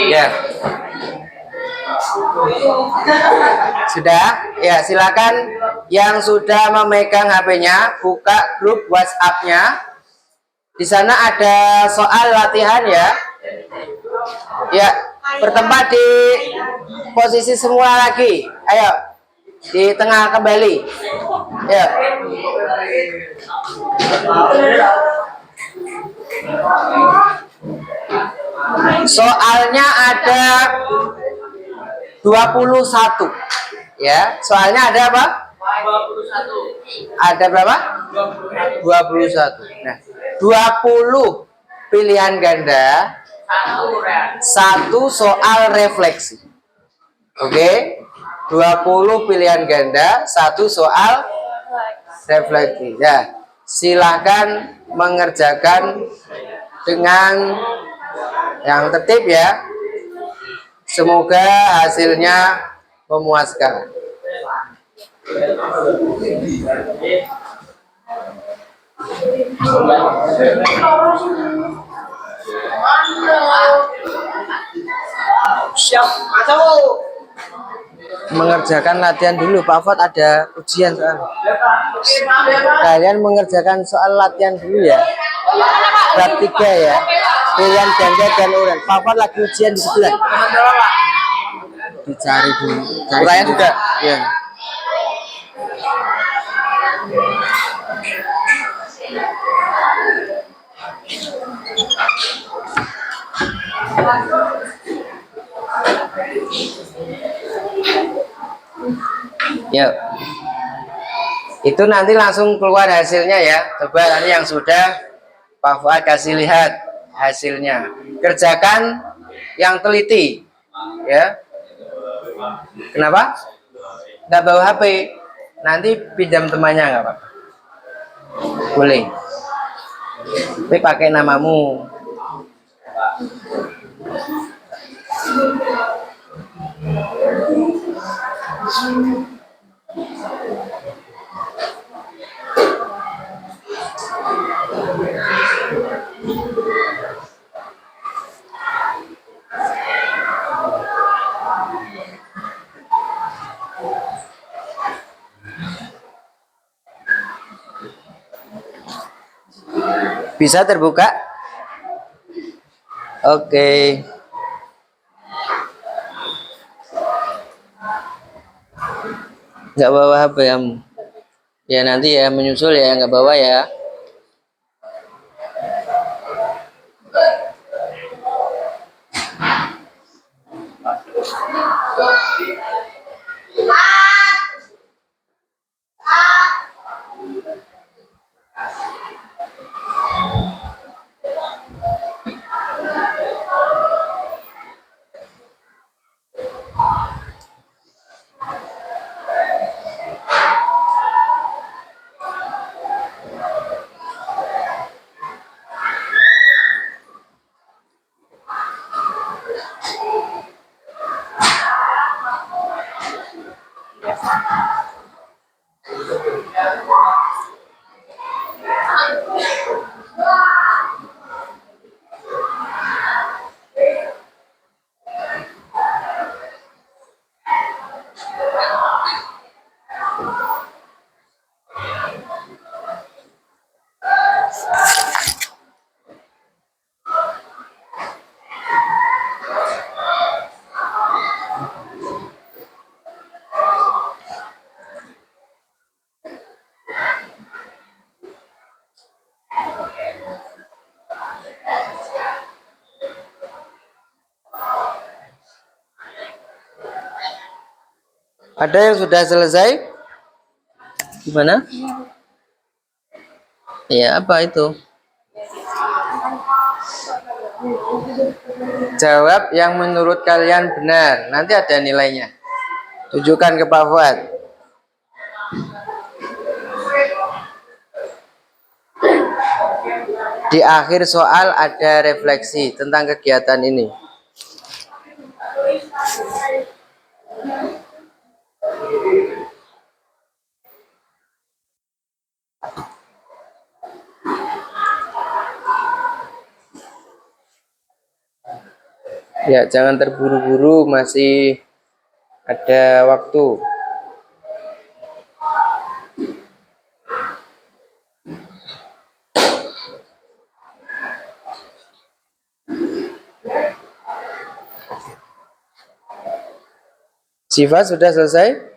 Ya. Sudah? Ya, silakan yang sudah memegang HP-nya buka grup WhatsApp-nya. Di sana ada soal latihan ya. Ya, bertempat di posisi semula lagi. Ayo, di tengah kembali. Ya. Soalnya ada 21. Ya, soalnya ada apa? 21. Ada berapa? 21. Nah, 20 pilihan ganda, satu soal refleksi. Oke? 20 pilihan ganda, satu soal refleksi. Ya, silahkan mengerjakan dengan yang tertib ya. Semoga hasilnya memuaskan. Siap, masuk. mengerjakan latihan dulu. Pak Fat ada ujian soal. Kalian mengerjakan soal latihan dulu ya. Bab 3 ya. Pilihan ganda dan uran. Pak Fat lagi ujian di sebelah. Dicari dulu. Uraian juga. Ya. Yuk. Itu nanti langsung keluar hasilnya ya. Coba nanti yang sudah Pak Fuad kasih lihat hasilnya. Kerjakan yang teliti. Ya. Kenapa? Nggak bawa HP. Nanti pinjam temannya nggak apa-apa. Boleh. Tapi pakai namamu. Bisa terbuka? Oke. Nggak bawa HP kamu. Ya nanti ya menyusul ya, nggak bawa ya. Ada yang sudah selesai? Gimana? Ya, apa itu? Jawab yang menurut kalian benar. Nanti ada nilainya. Tunjukkan ke Pak Fuad. Di akhir soal ada refleksi tentang kegiatan ini. Ya, jangan terburu-buru, masih ada waktu. Siva sudah selesai?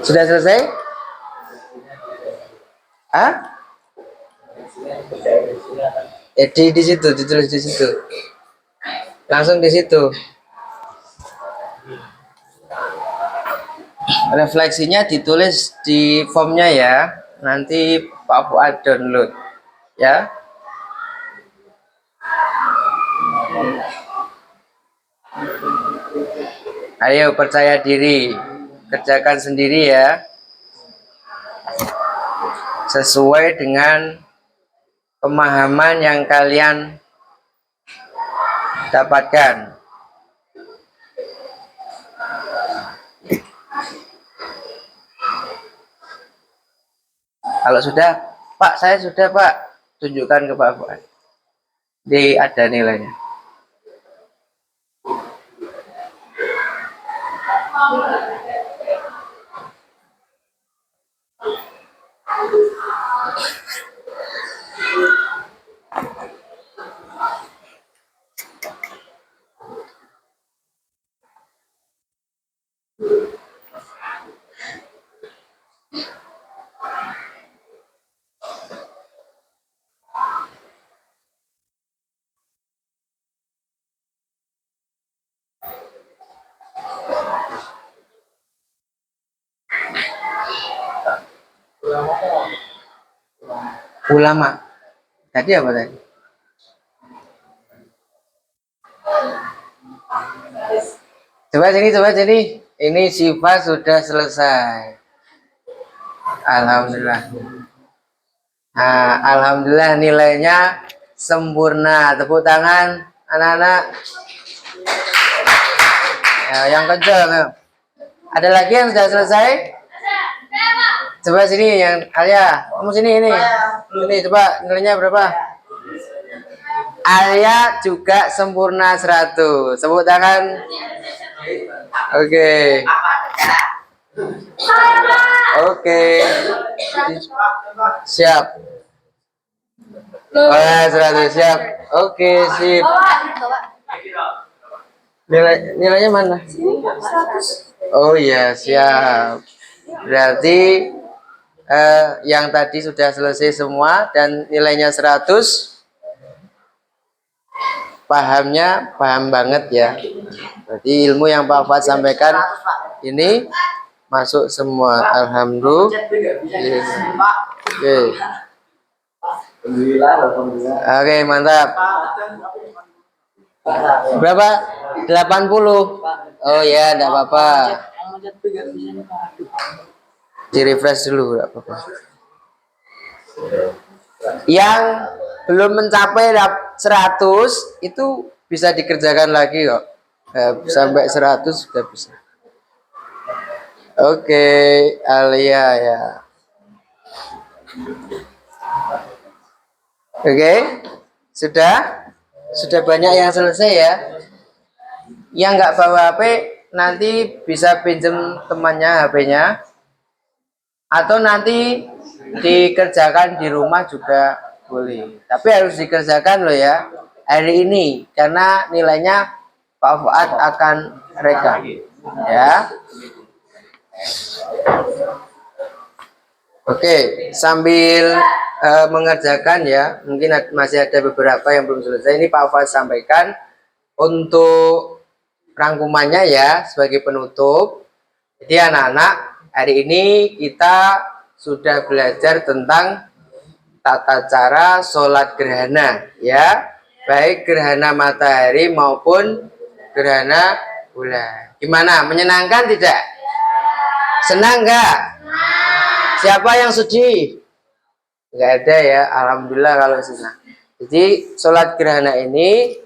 Sudah selesai? Ah? di situ, ditulis di situ. Langsung di situ. Refleksinya ditulis di formnya ya. Nanti Pak Fuad download ya. Ayo percaya diri, kerjakan sendiri ya. Sesuai dengan pemahaman yang kalian dapatkan. Kalau sudah, Pak, saya sudah, Pak. Tunjukkan ke Pak Fuad. Ada nilainya. Ulama. Tadi apa tadi? Coba sini. Ini sifat sudah selesai. Alhamdulillah. Nah, alhamdulillah nilainya sempurna. Tepuk tangan anak-anak. Ya, yang kencang. Ada lagi yang sudah selesai? Coba sini yang Alia, kamu sini ini. Ini coba nilainya berapa? Alia juga sempurna 100. Tepuk tangan. Oke. Oke. Siap. Oh, 100 siap. Oke, sip. Nilainya mana? Oh iya, siap. Berarti yang tadi sudah selesai semua dan nilainya 100. Pahamnya paham banget ya. Berarti ilmu yang Pak Fuad sampaikan ini masuk semua. Alhamdulillah. Oke. Oke, mantap. Berapa? 80. Oh ya, enggak apa-apa. Di refresh dulu, enggak apa-apa. Yang belum mencapai 100 itu bisa dikerjakan lagi kok. Sampai 100 sudah bisa. Oke, Alia ya. Oke, sudah banyak yang selesai ya. Yang nggak bawa HP nanti bisa pinjam temannya HP-nya, atau nanti dikerjakan di rumah juga boleh. Tapi harus dikerjakan loh ya hari ini karena nilainya Pak Fuad akan rekam ya. Oke, sambil mengerjakan ya, mungkin masih ada beberapa yang belum selesai. Ini Pak Fuad sampaikan untuk rangkumannya ya sebagai penutup. Jadi anak-anak, hari ini kita sudah belajar tentang tata cara sholat gerhana ya, baik gerhana matahari maupun gerhana bulan. Gimana, menyenangkan tidak? Senang nggak? Siapa yang sedih? Nggak ada ya, alhamdulillah kalau senang. Jadi sholat gerhana ini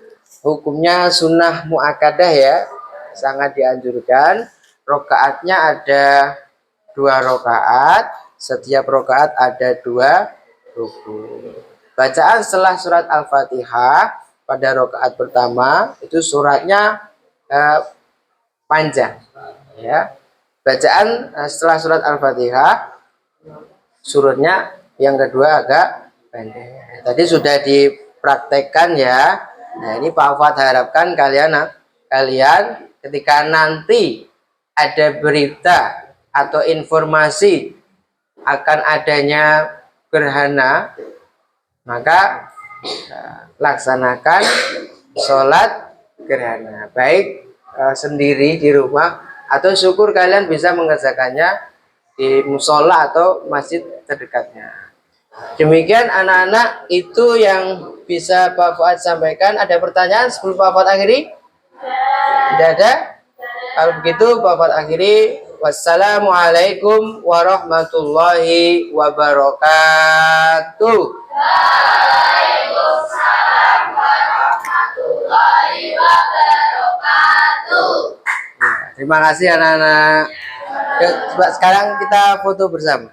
hukumnya sunnah muakkadah ya, sangat dianjurkan. Rokaatnya ada 2 rokaat, setiap rokaat ada 2 ruku. Bacaan setelah surat Al-Fatihah pada rokaat pertama itu suratnya panjang ya. Bacaan setelah surat Al-Fatihah surutnya yang kedua agak pendek. Tadi sudah dipraktekkan ya. Nah, ini Pak Fuad harapkan kalian ketika nanti ada berita atau informasi akan adanya gerhana maka laksanakan sholat gerhana, baik sendiri di rumah atau syukur kalian bisa mengerjakannya di musola atau masjid terdekatnya. Demikian anak-anak, itu yang bisa Pak Fuad sampaikan. Ada pertanyaan sebelum Pak Fuad akhiri? Tidak ada? Kalau begitu Pak Fuad akhiri. Wassalamualaikum warahmatullahi wabarakatuh. Waalaikumsalam warahmatullahi wabarakatuh. Terima kasih anak-anak. Sekarang kita foto bersama.